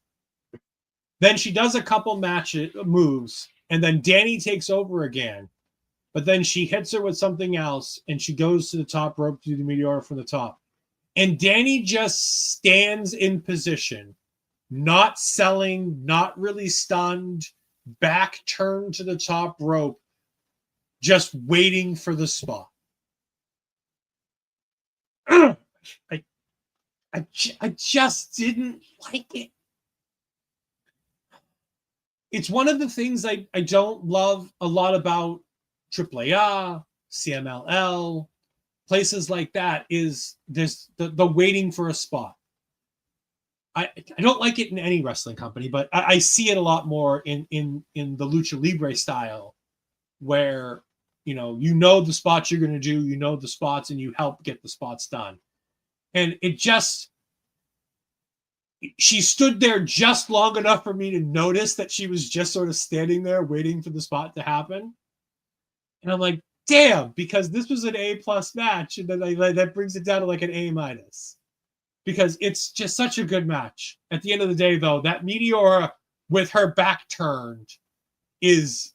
Then she does a couple moves, and then Dani takes over again. But then she hits her with something else, and she goes to the top rope to do the Meteora from the top. And Dani just stands in position, not selling, not really stunned, back turned to the top rope, just waiting for the spot. I just didn't like it. It's one of the things I don't love a lot about AAA, CMLL, places like that is there's the waiting for a spot. I don't like it in any wrestling company, but I see it a lot more in the Lucha Libre style where you know the spots you're going to do, you know the spots, and you help get the spots done. And it just, she stood there just long enough for me to notice that she was just sort of standing there waiting for the spot to happen. And I'm like, damn, because this was an A+ match, and then that brings it down to like an A-, because it's just such a good match. At the end of the day, though, that Meteora with her back turned is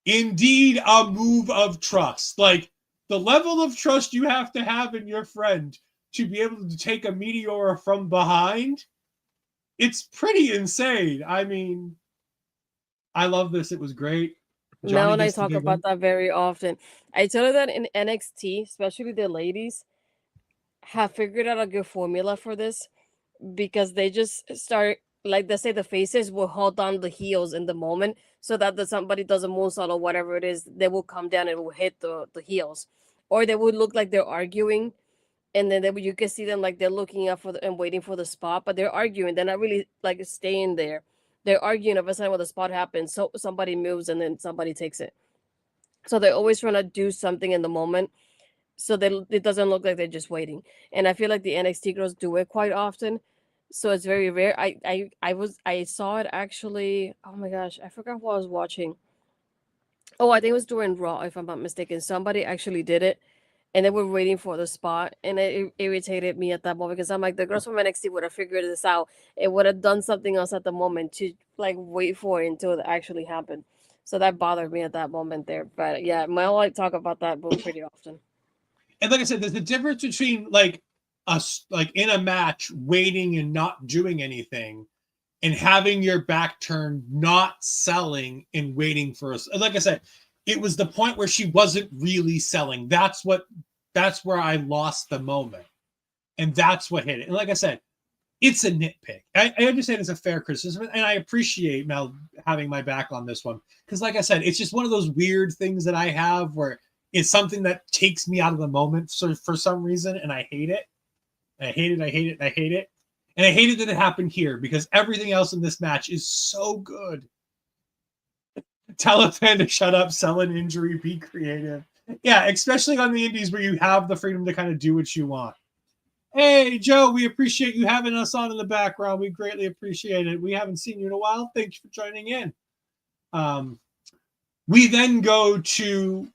indeed a move of trust. Like, the level of trust you have to have in your friend to be able to take a Meteora from behind, it's pretty insane. I mean, I love this. It was great. Mel and I talk about that very often. I tell you that in NXT, especially the ladies, have figured out a good formula for this, because they just start, like, let's say the faces will hold down the heels in the moment, so that somebody does a moonsault or whatever it is, they will come down and will hit the heels, or they would look like they're arguing, and then you can see them like they're looking up and waiting for the spot, but they're arguing. They're not really like staying there. They're arguing. Of a sudden, when the spot happens, so somebody moves and then somebody takes it. So they're always trying to do something in the moment, so it doesn't look like they're just waiting. And I feel like the NXT girls do it quite often, so it's very rare. I saw it actually. Oh my gosh, I forgot what I was watching. Oh, I think it was during Raw, if I'm not mistaken. Somebody actually did it, and they were waiting for the spot, and it irritated me at that moment, because I'm like, the girls from NXT would have figured this out. It would have done something else at the moment to like wait for it until it actually happened. So that bothered me at that moment there. But yeah, Mel, I talk about that book pretty often. And like I said, there's a difference between like us, like in a match, waiting and not doing anything, and having your back turned, not selling and waiting for us. Like I said, it was the point where she wasn't really selling. That's where I lost the moment. And that's what hit it. And like I said, it's a nitpick. I understand it's a fair criticism, and I appreciate Mel having my back on this one. Because like I said, it's just one of those weird things that I have where it's something that takes me out of the moment for some reason, and I hate it. I hate it. I hate it. I hate it. And I hated that it happened here, because everything else in this match is so good. Tell a fan to shut up, sell an injury, be creative. Yeah, especially on the indies where you have the freedom to kind of do what you want. Hey, Joe, we appreciate you having us on in the background. We greatly appreciate it. We haven't seen you in a while. Thank you for joining in. We then go to...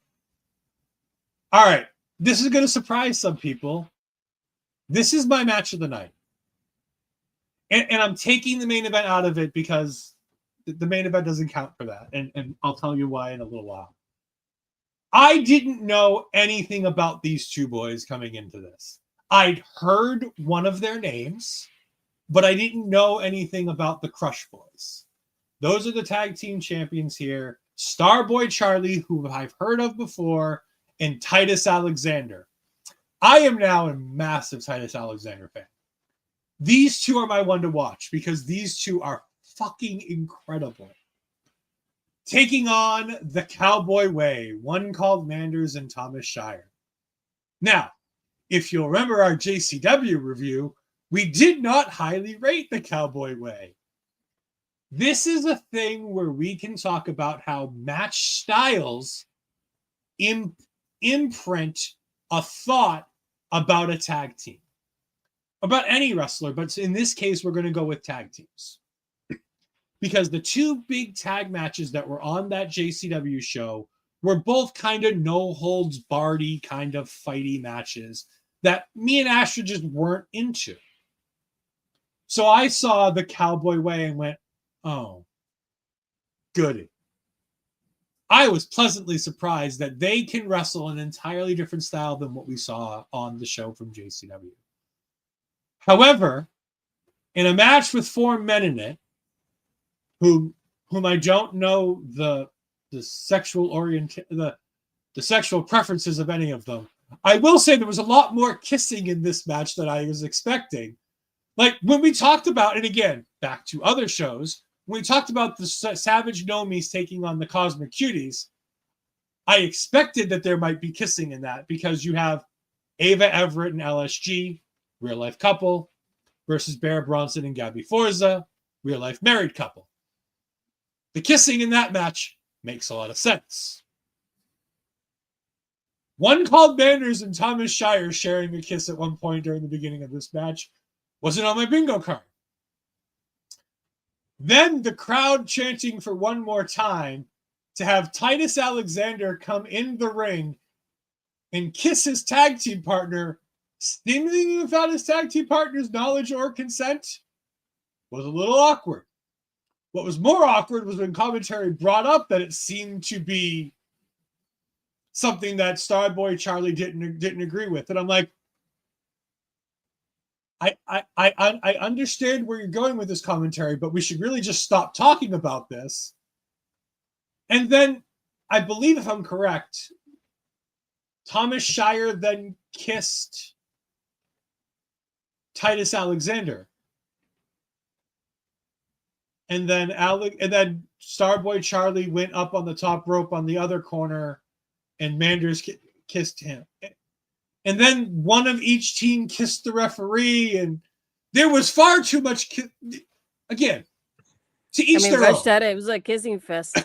All right, this is going to surprise some people. This is my match of the night. And I'm taking the main event out of it because the main event doesn't count for that. And I'll tell you why in a little while. I didn't know anything about these two boys coming into this. I'd heard one of their names, but I didn't know anything about the Crush Boys. Those are the tag team champions here. Starboy Charlie, who I've heard of before, and Titus Alexander. I am now a massive Titus Alexander fan. These two are my one to watch because these two are fucking incredible. Taking on the Cowboy Way, one called Manders and Thomas Shire. Now, if you'll remember our JCW review, we did not highly rate the Cowboy Way. This is a thing where we can talk about how match styles imprint a thought about a tag team. About any wrestler, but in this case, we're going to go with tag teams. Because the two big tag matches that were on that JCW show were both kind of no-holds-barred-y kind of fighty matches that me and Asher just weren't into. So I saw the Cowboy Way and went, oh, goody. I was pleasantly surprised that they can wrestle an entirely different style than what we saw on the show from JCW. However, in a match with 4 men in it, whom I don't know the sexual the sexual preferences of any of them, I will say there was a lot more kissing in this match than I was expecting. Like when we talked about, and again, back to other shows, when we talked about the Savage Nomis taking on the Cosmic Cuties, I expected that there might be kissing in that because you have Ava Everett and LSG, real life couple, versus Bear Bronson and Gabby Forza, real life married couple. The kissing in that match makes a lot of sense. One called Manders and Thomas Shire sharing a kiss at one point during the beginning of this match. Wasn't on my bingo card. Then the crowd chanting for one more time to have Titus Alexander come in the ring and kiss his tag team partner, seemingly without his tag team partner's knowledge or consent, was a little awkward. What was more awkward was when commentary brought up that it seemed to be something that Starboy Charlie didn't agree with. And I'm like, I understand where you're going with this commentary, but we should really just stop talking about this. And then, I believe if I'm correct, Thomas Shire then kissed Titus Alexander. And then Starboy Charlie went up on the top rope on the other corner, and Manders kissed him. And then one of each team kissed the referee, and there was far too much. Again, to each their own. It was a kissing fest.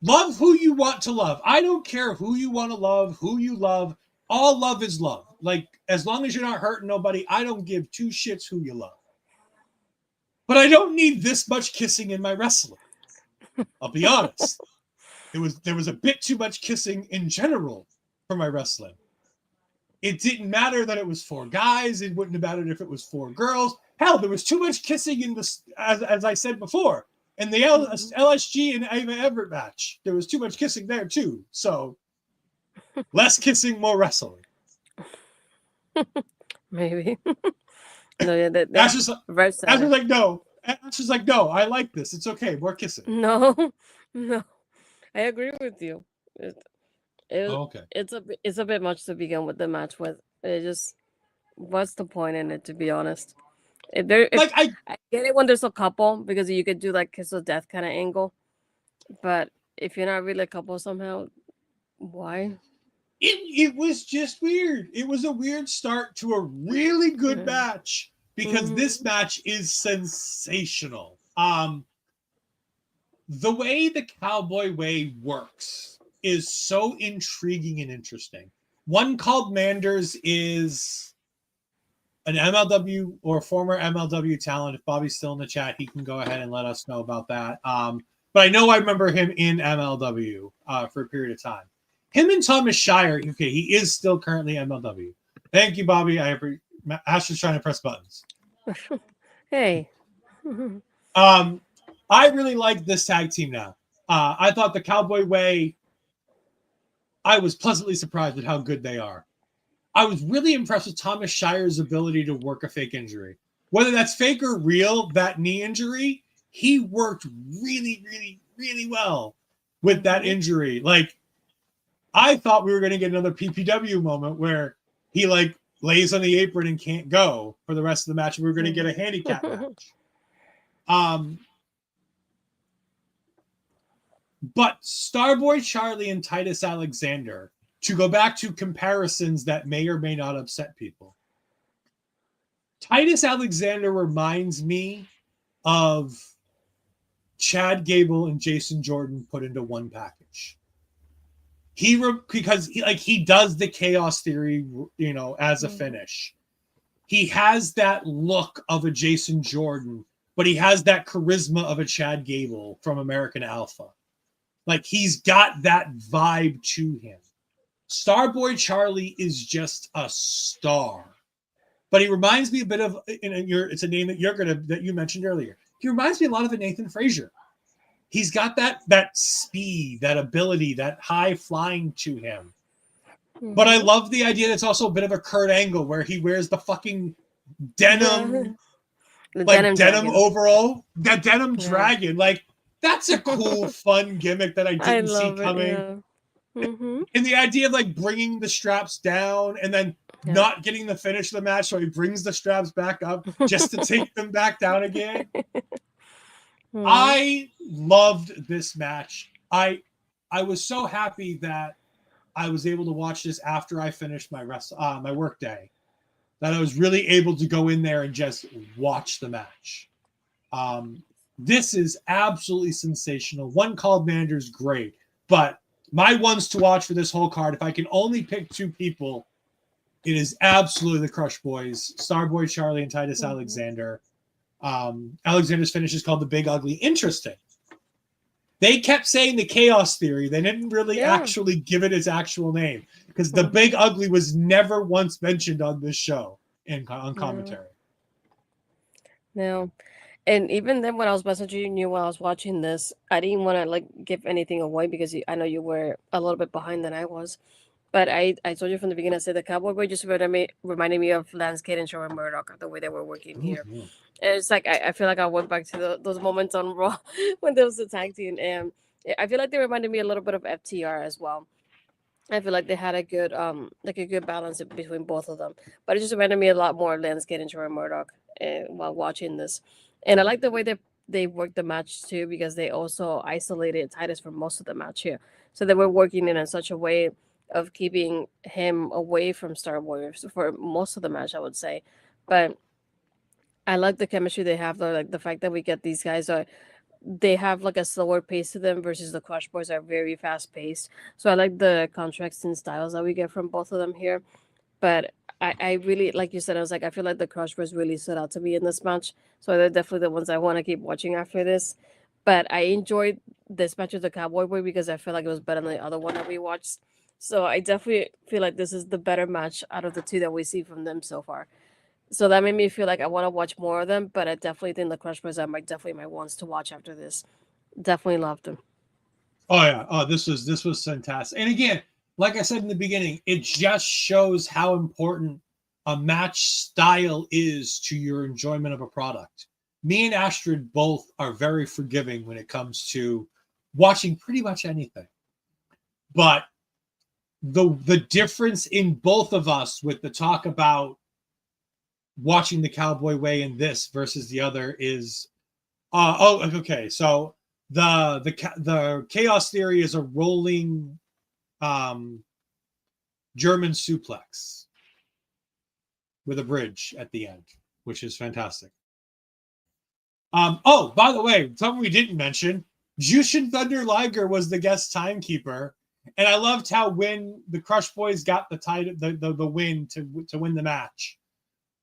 Love who you want to love. I don't care who you want to love, who you love. All love is love. Like, as long as you're not hurting nobody, I don't give two shits who you love. But I don't need this much kissing in my wrestling. I'll be honest. There was a bit too much kissing in general for my wrestling. It didn't matter that it was 4 guys. It wouldn't have mattered if it was 4 girls. Hell, there was too much kissing in this, as I said before, in the LSG and Ava Everett match. There was too much kissing there too. So less kissing, more wrestling. Maybe. No, yeah, Ash was like, no. Ash was like, no, I like this. It's okay. More kissing. No. I agree with you. Okay. It's a bit much to begin with the match with. It just, what's the point in it, to be honest? I get it when there's a couple, because you could do like kiss of death kind of angle. But if you're not really a couple somehow, why? It was just weird. It was a weird start to a really good match, because this match is sensational. The way the Cowboy Way works is so intriguing and interesting. One called Manders is an MLW or former MLW talent. If Bobby's still in the chat, he can go ahead and let us know about that. But I know I remember him in MLW for a period of time. Him and Thomas Shire, okay, he is still currently MLW. Thank you, Bobby. Ash is trying to press buttons. Hey. I really like this tag team now. I thought the Cowboy Way, I was pleasantly surprised at how good they are. I was really impressed with Thomas Shire's ability to work a fake injury. Whether that's fake or real, that knee injury, he worked really, really, really well with that injury. Like, I thought we were going to get another PPW moment where he lays on the apron and can't go for the rest of the match. We were going to get a handicap match. But Starboy Charlie and Titus Alexander, to go back to comparisons that may or may not upset people, Titus Alexander reminds me of Chad Gable and Jason Jordan put into one package. Because he does the chaos theory, as a finish. He has that look of a Jason Jordan, but he has that charisma of a Chad Gable from American Alpha. Like, he's got that vibe to him. Starboy Charlie is just a star. But he reminds me a bit of, it's a name that you mentioned earlier. He reminds me a lot of a Nathan Frazier. He's got that speed, that ability, that high flying to him. But I love the idea that it's also a bit of a Kurt Angle, where he wears the fucking denim, denim overall, that denim dragon. Like, that's a cool, fun gimmick that I didn't see coming. And the idea of bringing the straps down and then not getting the finish of the match, so he brings the straps back up just to take them back down again. I loved this match. I was so happy that I was able to watch this after I finished my my work day, that I was really able to go in there and just watch the match. This is absolutely sensational. One called Manders, great, but my ones to watch for this whole card, if I can only pick two people, it is absolutely the Crush Boys, Starboy Charlie and Titus Alexander. Alexander's finish is called the Big Ugly. Interesting. They kept saying the Chaos Theory. They didn't really actually give it its actual name because the Big Ugly was never once mentioned on this show on commentary. No. And even then, when I was messaging you while I was watching this, I didn't want to like give anything away because I know you were a little bit behind than I was. But I told you from the beginning, I said the Cowboy Boy just reminded me of Lance Cade and Sharon Murdoch, the way they were working here. And it's like, I feel like I went back to those moments on Raw when there was a tag team. And I feel like they reminded me a little bit of FTR as well. I feel like they had a good balance between both of them. But it just reminded me a lot more of Lance Cade and Sharon Murdoch while watching this. And I like the way they worked the match too, because they also isolated Titus for most of the match here. So they were working in such a way of keeping him away from Star Warriors for most of the match, I would say. But I like the chemistry they have, though. Like the fact that we get these guys they have like a slower pace to them versus the Crush Boys are very fast paced. So I like the contrasts and styles that we get from both of them here. But I really, like you said, I was like, I feel like the Crush Boys really stood out to me in this match. So they're definitely the ones I want to keep watching after this. But I enjoyed this match with the Cowboy Boy because I feel like it was better than the other one that we watched. So I definitely feel like this is the better match out of the two that we see from them so far. So that made me feel like I want to watch more of them, but I definitely think the Crush Boys are definitely my ones to watch after this. Definitely loved them. Oh yeah. Oh, this was fantastic. And again, like I said in the beginning, it just shows how important a match style is to your enjoyment of a product. Me and Astrid both are very forgiving when it comes to watching pretty much anything. But the difference in both of us with the talk about watching the Cowboy Way in this versus the other is okay. So the Chaos Theory is a rolling German suplex with a bridge at the end, which is fantastic. Oh, by the way, something we didn't mention, Jushin Thunder Liger was the guest timekeeper. And I loved how when the Crush Boys got the win to win the match,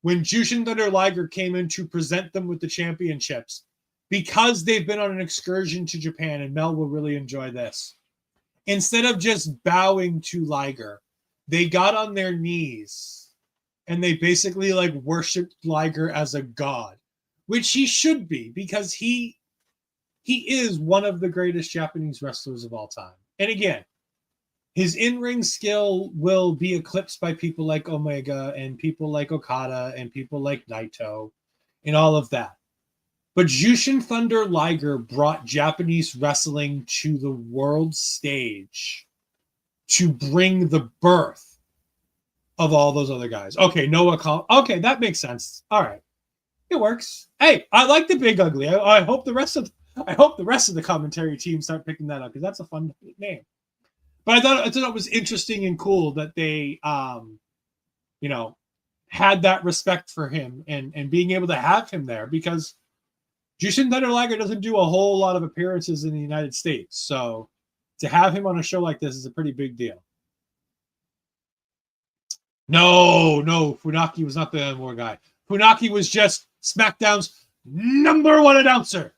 when Jushin Thunder Liger came in to present them with the championships, because they've been on an excursion to Japan, and Mel will really enjoy this. Instead of just bowing to Liger, they got on their knees and they basically like worshipped Liger as a god, which he should be because he is one of the greatest Japanese wrestlers of all time. And again, his in-ring skill will be eclipsed by people like Omega and people like Okada and people like Naito and all of that. But Jushin Thunder Liger brought Japanese wrestling to the world stage to bring the birth of all those other guys. Okay, Noah. Okay, that makes sense. All right, it works. Hey, I like the Big Ugly. I hope the rest of the commentary team start picking that up because that's a fun name. But I thought it was interesting and cool that they, had that respect for him and being able to have him there because Jushin Thunder Liger doesn't do a whole lot of appearances in the United States. So to have him on a show like this is a pretty big deal. No, Funaki was not the more guy. Funaki was just SmackDown's number one announcer.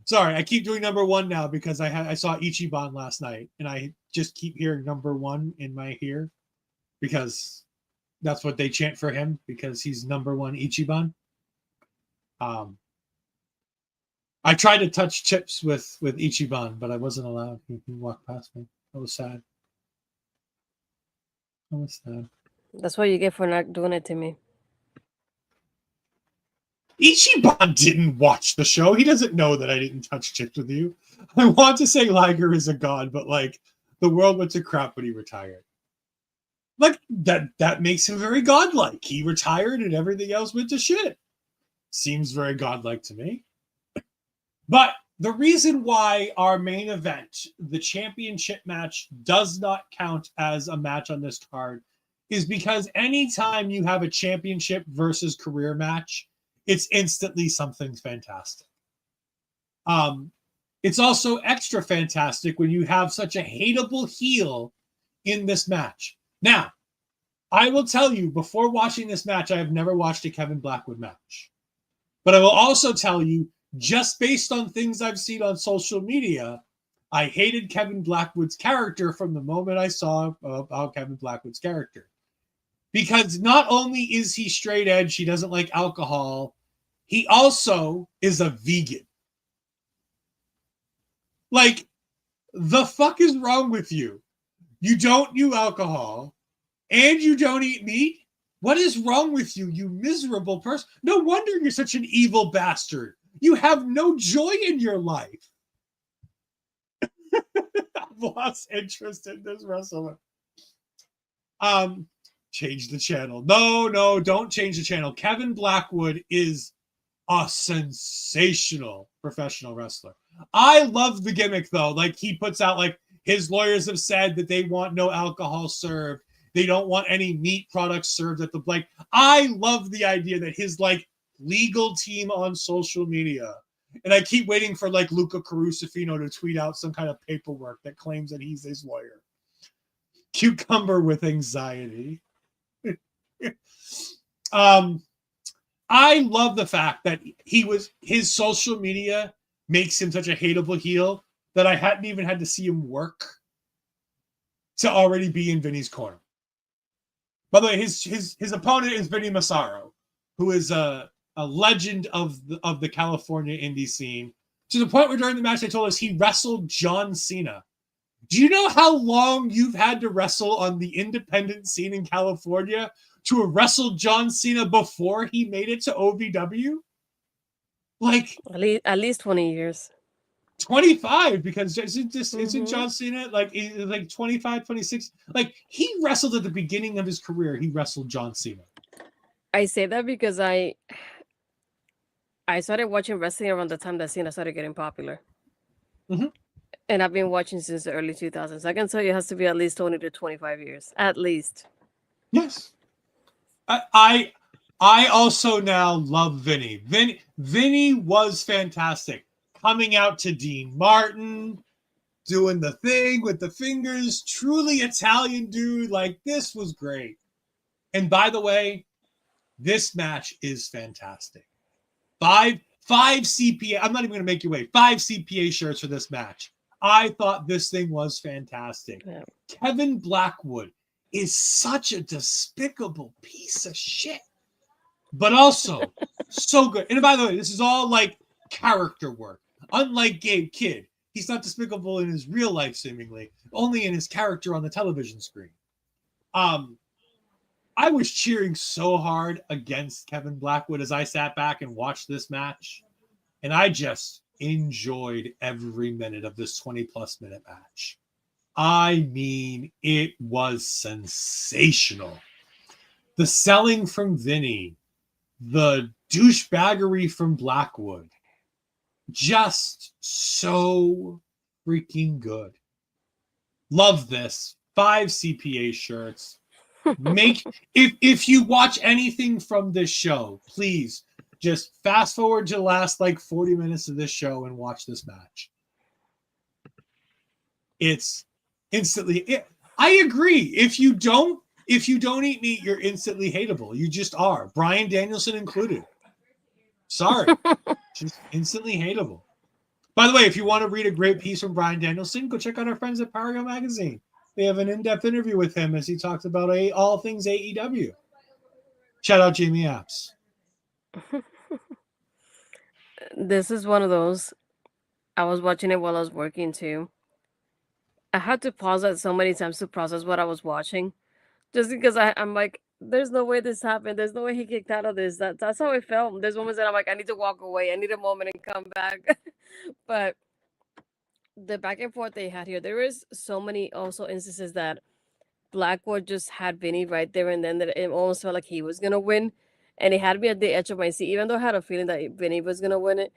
Sorry, I keep doing number one now because I saw Ichiban last night, and I just keep hearing number one in my ear because that's what they chant for him because he's number one Ichiban. I tried to touch Chips with Ichiban, but I wasn't allowed. He walked past me. I was sad. That's what you get for not doing it to me. Ichiban didn't watch the show. He doesn't know that I didn't touch Chips with you. I want to say Liger is a god, but like the world went to crap when he retired. Like that makes him very godlike. He retired and everything else went to shit. Seems very godlike to me. But the reason why our main event, the championship match, does not count as a match on this card is because anytime you have a championship versus career match, it's instantly something fantastic. It's also extra fantastic when you have such a hateable heel in this match. Now, I will tell you, before watching this match, I have never watched a Kevin Blackwood match. But I will also tell you, just based on things I've seen on social media, I hated Kevin Blackwood's character from the moment I saw about Kevin Blackwood's character. Because not only is he straight edge, he doesn't like alcohol, he also is a vegan. Like, the fuck is wrong with you? You don't do alcohol, and you don't eat meat? What is wrong with you, you miserable person? No wonder you're such an evil bastard. You have no joy in your life. I've lost interest in this wrestler. Change the channel. No, don't change the channel. Kevin Blackwood is a sensational professional wrestler. I love the gimmick, though. Like, he puts out, like, his lawyers have said that they want no alcohol served. They don't want any meat products served at the, like, I love the idea that his, like, legal team on social media, and I keep waiting for, like, Luca Carusifino to tweet out some kind of paperwork that claims that he's his lawyer. Cucumber with anxiety. I love the fact that his social media makes him such a hateable heel that I hadn't even had to see him work to already be in Vinnie's corner. By the way, his opponent is Vinnie Massaro, who is a legend of the California indie scene, to the point where during the match they told us he wrestled John Cena. Do you know how long you've had to wrestle on the independent scene in California to have wrestled John Cena before he made it to OVW? Like, At least 20 years. 25, because isn't John Cena like 25, 26? Like, he wrestled at the beginning of his career. He wrestled John Cena. I say that because I started watching wrestling around the time that Cena started getting popular. Mm-hmm. And I've been watching since the early 2000s. I can tell you it has to be at least 20 to 25 years. At least. Yes. I also now love Vinnie. Vinnie was fantastic. Coming out to Dean Martin, doing the thing with the fingers, truly Italian dude. Like, this was great. And by the way, this match is fantastic. Five CPA. I'm not even going to make you wait. 5 CPA shirts for this match. I thought this thing was fantastic. Yeah. Kevin Blackwood is such a despicable piece of shit, but also so good. And by the way, this is all like character work. Unlike Gabe Kidd, he's not despicable in his real life, seemingly, only in his character on the television screen. I was cheering so hard against Kevin Blackwood as I sat back and watched this match, and I just enjoyed every minute of this 20-plus minute match. I mean, it was sensational. The selling from Vinnie, the douchebaggery from Blackwood, just so freaking good. Love this. 5 CPA shirts. If you watch anything from this show, please just fast forward to the last like 40 minutes of this show and watch this match. It's instantly. I agree. If you don't eat meat, you're instantly hateable. You just are. Bryan Danielson included. Sorry, just instantly hateable. By the way, if you want to read a great piece from Bryan Danielson, go check out our friends at Paragon Magazine. They have an in-depth interview with him as he talks about all things AEW. Shout out Jamie Apps. This is one of those. I was watching it while I was working too. I had to pause it so many times to process what I was watching, just because I'm like, there's no way this happened. There's no way he kicked out of this. That's how it felt. There's moments that I'm like, I need to walk away. I need a moment and come back. But the back and forth they had here, there is so many also instances that Blackwood just had Vinnie right there and then that it almost felt like he was gonna win, and it had me at the edge of my seat. Even though I had a feeling that Vinnie was gonna win it,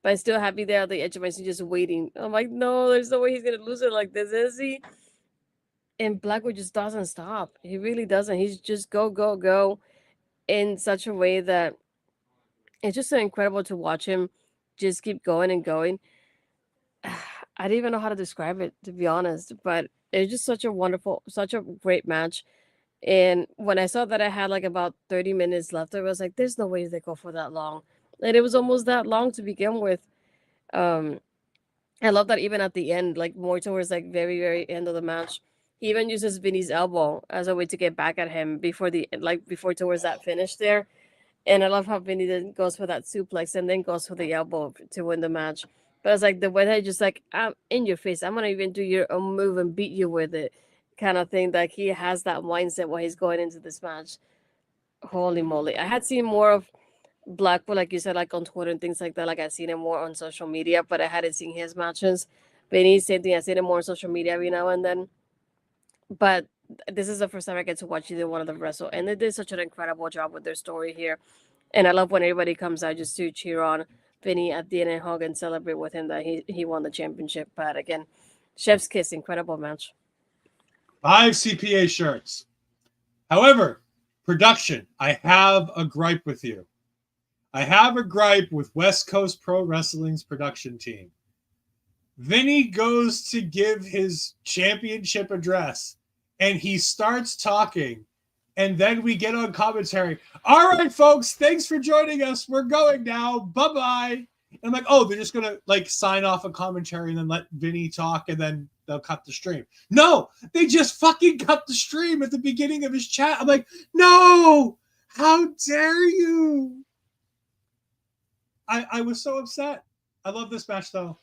but I still had me there at the edge of my seat, just waiting. I'm like, no, there's no way he's gonna lose it like this, is he? And Blackwood just doesn't stop. He really doesn't. He's just go in such a way that it's just so incredible to watch him just keep going and going. I don't even know how to describe it, to be honest, but it's just such a great match. And when I saw that I had like about 30 minutes left, I was like, there's no way they go for that long. And it was almost that long to begin with. Um, I love that even at the end, like more towards like very, very end of the match, he even uses Vinny's elbow as a way to get back at him before towards that finish there. And I love how Vinny then goes for that suplex and then goes for the elbow to win the match. But it's like the way that just like, I'm in your face. I'm gonna even do your own move and beat you with it, kind of thing. Like he has that mindset while he's going into this match. Holy moly! I had seen more of Blackwood, like you said, like on Twitter and things like that. Like I've seen him more on social media, but I hadn't seen his matches. Vinny, same thing. I seen him more on social media every now and then. But this is the first time I get to watch either one of them wrestle, and they did such an incredible job with their story here. And I love when everybody comes out just to cheer on Vinny at the end and hug and celebrate with him that he won the championship. But again, Chef's Kiss, incredible match. 5 CPA shirts. However, production, I have a gripe with you. I have a gripe with West Coast Pro Wrestling's production team. Vinny goes to give his championship address, and he starts talking, and then we get on commentary. All right, folks, thanks for joining us. We're going now. Bye-bye. And I'm like, oh, they're just going to like sign off a commentary and then let Vinny talk, and then they'll cut the stream. No, they just fucking cut the stream at the beginning of his chat. I'm like, no, how dare you? I was so upset. I love this match, though.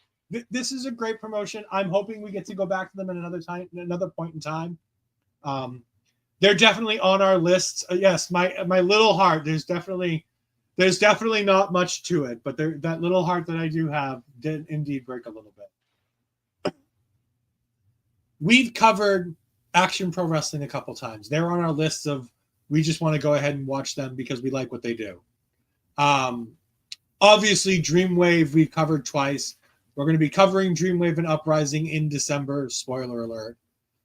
This is a great promotion. I'm hoping we get to go back to them at another point in time. They're definitely on our list. Yes, my little heart. There's definitely not much to it, but that little heart that I do have did indeed break a little bit. We've covered Action Pro Wrestling a couple times. They're on our list of we just want to go ahead and watch them because we like what they do. Obviously, Dreamwave we've covered twice. We're going to be covering Dreamwave and Uprising in December. Spoiler alert.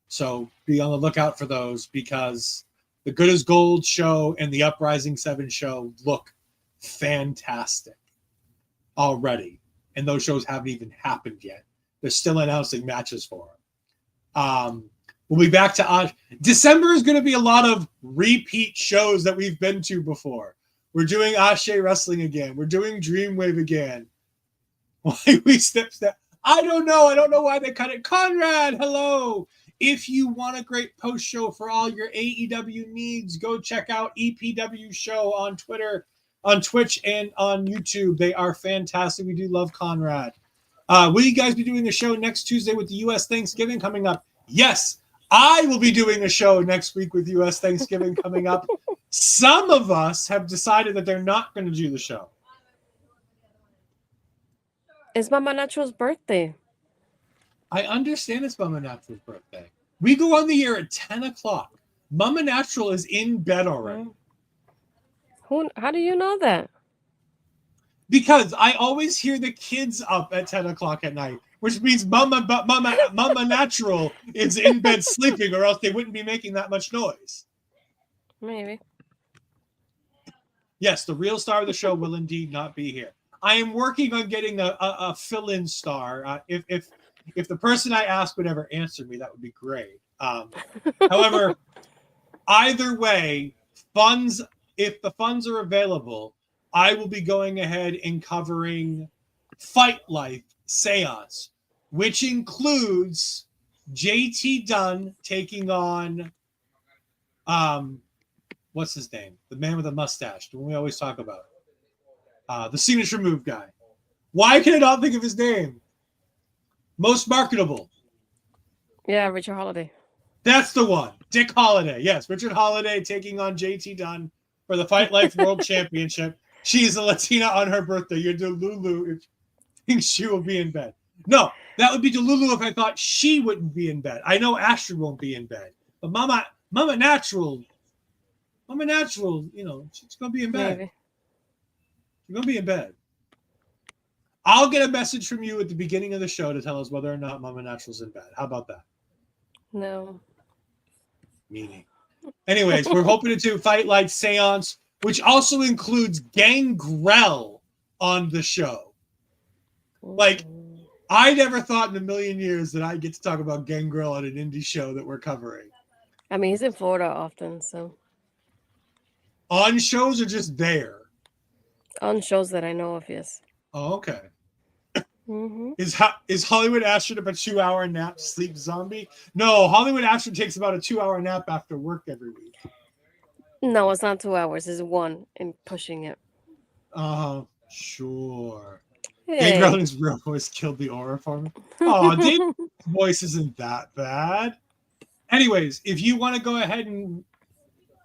So be on the lookout for those because the Good as Gold show and the Uprising 7 show look fantastic already. And those shows haven't even happened yet. They're still announcing matches for them. We'll be back to December is going to be a lot of repeat shows that we've been to before. We're doing Ashe Wrestling again. We're doing Dreamwave again. Why we step? I don't know. I don't know why they cut it. Conrad, hello. If you want a great post show for all your AEW needs, go check out EPW Show on Twitter, on Twitch, and on YouTube. They are fantastic. We do love Conrad. Will you guys be doing a show next Tuesday with the U.S. Thanksgiving coming up? Yes, I will be doing a show next week with U.S. Thanksgiving coming up. Some of us have decided that they're not going to do the show. It's Mama Natural's birthday. I understand it's Mama Natural's birthday. We go on the air at 10 o'clock. Mama Natural is in bed already. How do you know that? Because I always hear the kids up at 10 o'clock at night, which means Mama Natural is in bed sleeping, or else they wouldn't be making that much noise. Maybe. Yes, the real star of the show will indeed not be here. I am working on getting a fill-in star. If the person I ask would ever answer me, that would be great. However, either way, if the funds are available, I will be going ahead and covering Fight Life Seance, which includes JT Dunn taking on what's his name? The man with the mustache, the one we always talk about. The signature move guy. Why can I not think of his name? Most marketable. Yeah, Richard Holiday. That's the one. Dick Holiday. Yes, Richard Holiday taking on JT Dunn for the Fight Life World Championship. She's a Latina on her birthday. You're Delulu if you think she will be in bed. No, that would be Delulu if I thought she wouldn't be in bed. I know Ashley won't be in bed. But Mama Natural, you know, she's going to be in bed. Maybe. She's going to be in bed. I'll get a message from you at the beginning of the show to tell us whether or not Mama Natural's in bed. How about that? No. Meaning. Anyways, we're hoping to do Fight Light Seance, which also includes Gangrel on the show. Like, I never thought in a million years that I'd get to talk about Gangrel at an indie show that we're covering. I mean, he's in Florida often, so. On shows or just there? On shows that I know of, yes. Oh, okay. Mm-hmm. Is Hollywood Astrid a 2-hour nap sleep zombie? No, Hollywood Astrid takes about a 2-hour nap after work every week. No, it's not 2 hours. It's 1 and pushing it. Sure. Hey. Gangrel's real voice killed the aura for me. Oh, Dave's voice isn't that bad. Anyways, if you want to go ahead and...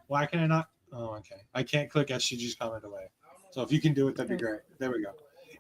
Why can I not? Oh, okay. I can't click SGG's comment away. So if you can do it, that'd be great. There we go.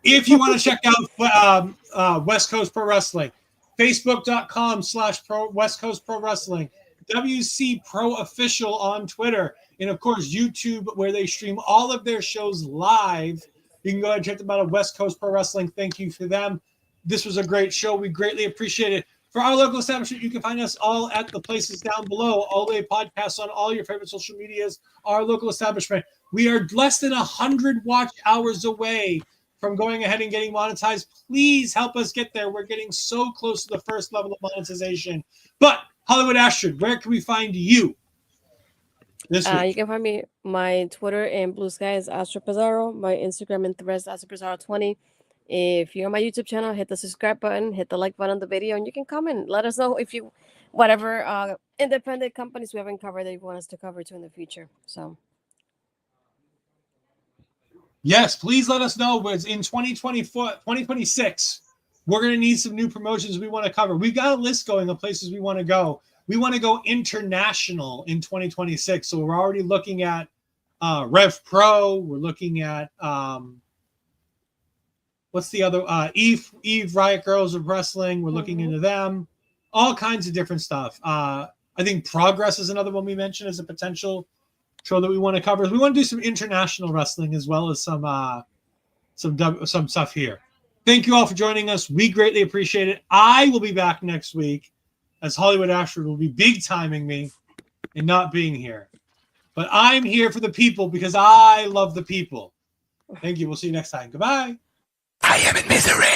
If you want to check out West Coast Pro Wrestling, Facebook.com/West Coast Pro Wrestling, WC Pro Official on Twitter, and of course YouTube, where they stream all of their shows live. You can go ahead and check them out at West Coast Pro Wrestling. Thank you for them. This was a great show. We greatly appreciate it. For our local establishment, you can find us all at the places down below. All day podcasts on all your favorite social medias. Our local establishment. We are less than 100 watch hours away from going ahead and getting monetized. Please help us get there. We're getting so close to the first level of monetization. But Hollywood Astrid, where can we find you this week? You can find me. My Twitter and Blue Sky is Astro Pizarro. My Instagram and Threads Astro Pizarro 20. If you're on my YouTube channel, hit the subscribe button, hit the like button on the video, and you can comment. Let us know if you, whatever independent companies we haven't covered that you want us to cover too in the future. So. Yes, please let us know. It's in 2026. We're going to need some new promotions we want to cover. We've got a list going of places we want to go. We want to go international in 2026. So we're already looking at Rev Pro. We're looking at what's the other? Eve Riot Girls of Wrestling. We're looking into them. All kinds of different stuff. I think Progress is another one we mentioned as a potential show that we want to cover. We want to do some international wrestling as well as some stuff here. Thank you all for joining us. We greatly appreciate it. I will be back next week as Hollywood Astrid will be big timing me and not being here. But I'm here for the people because I love the people. Thank you. We'll see you next time. Goodbye. I am in misery.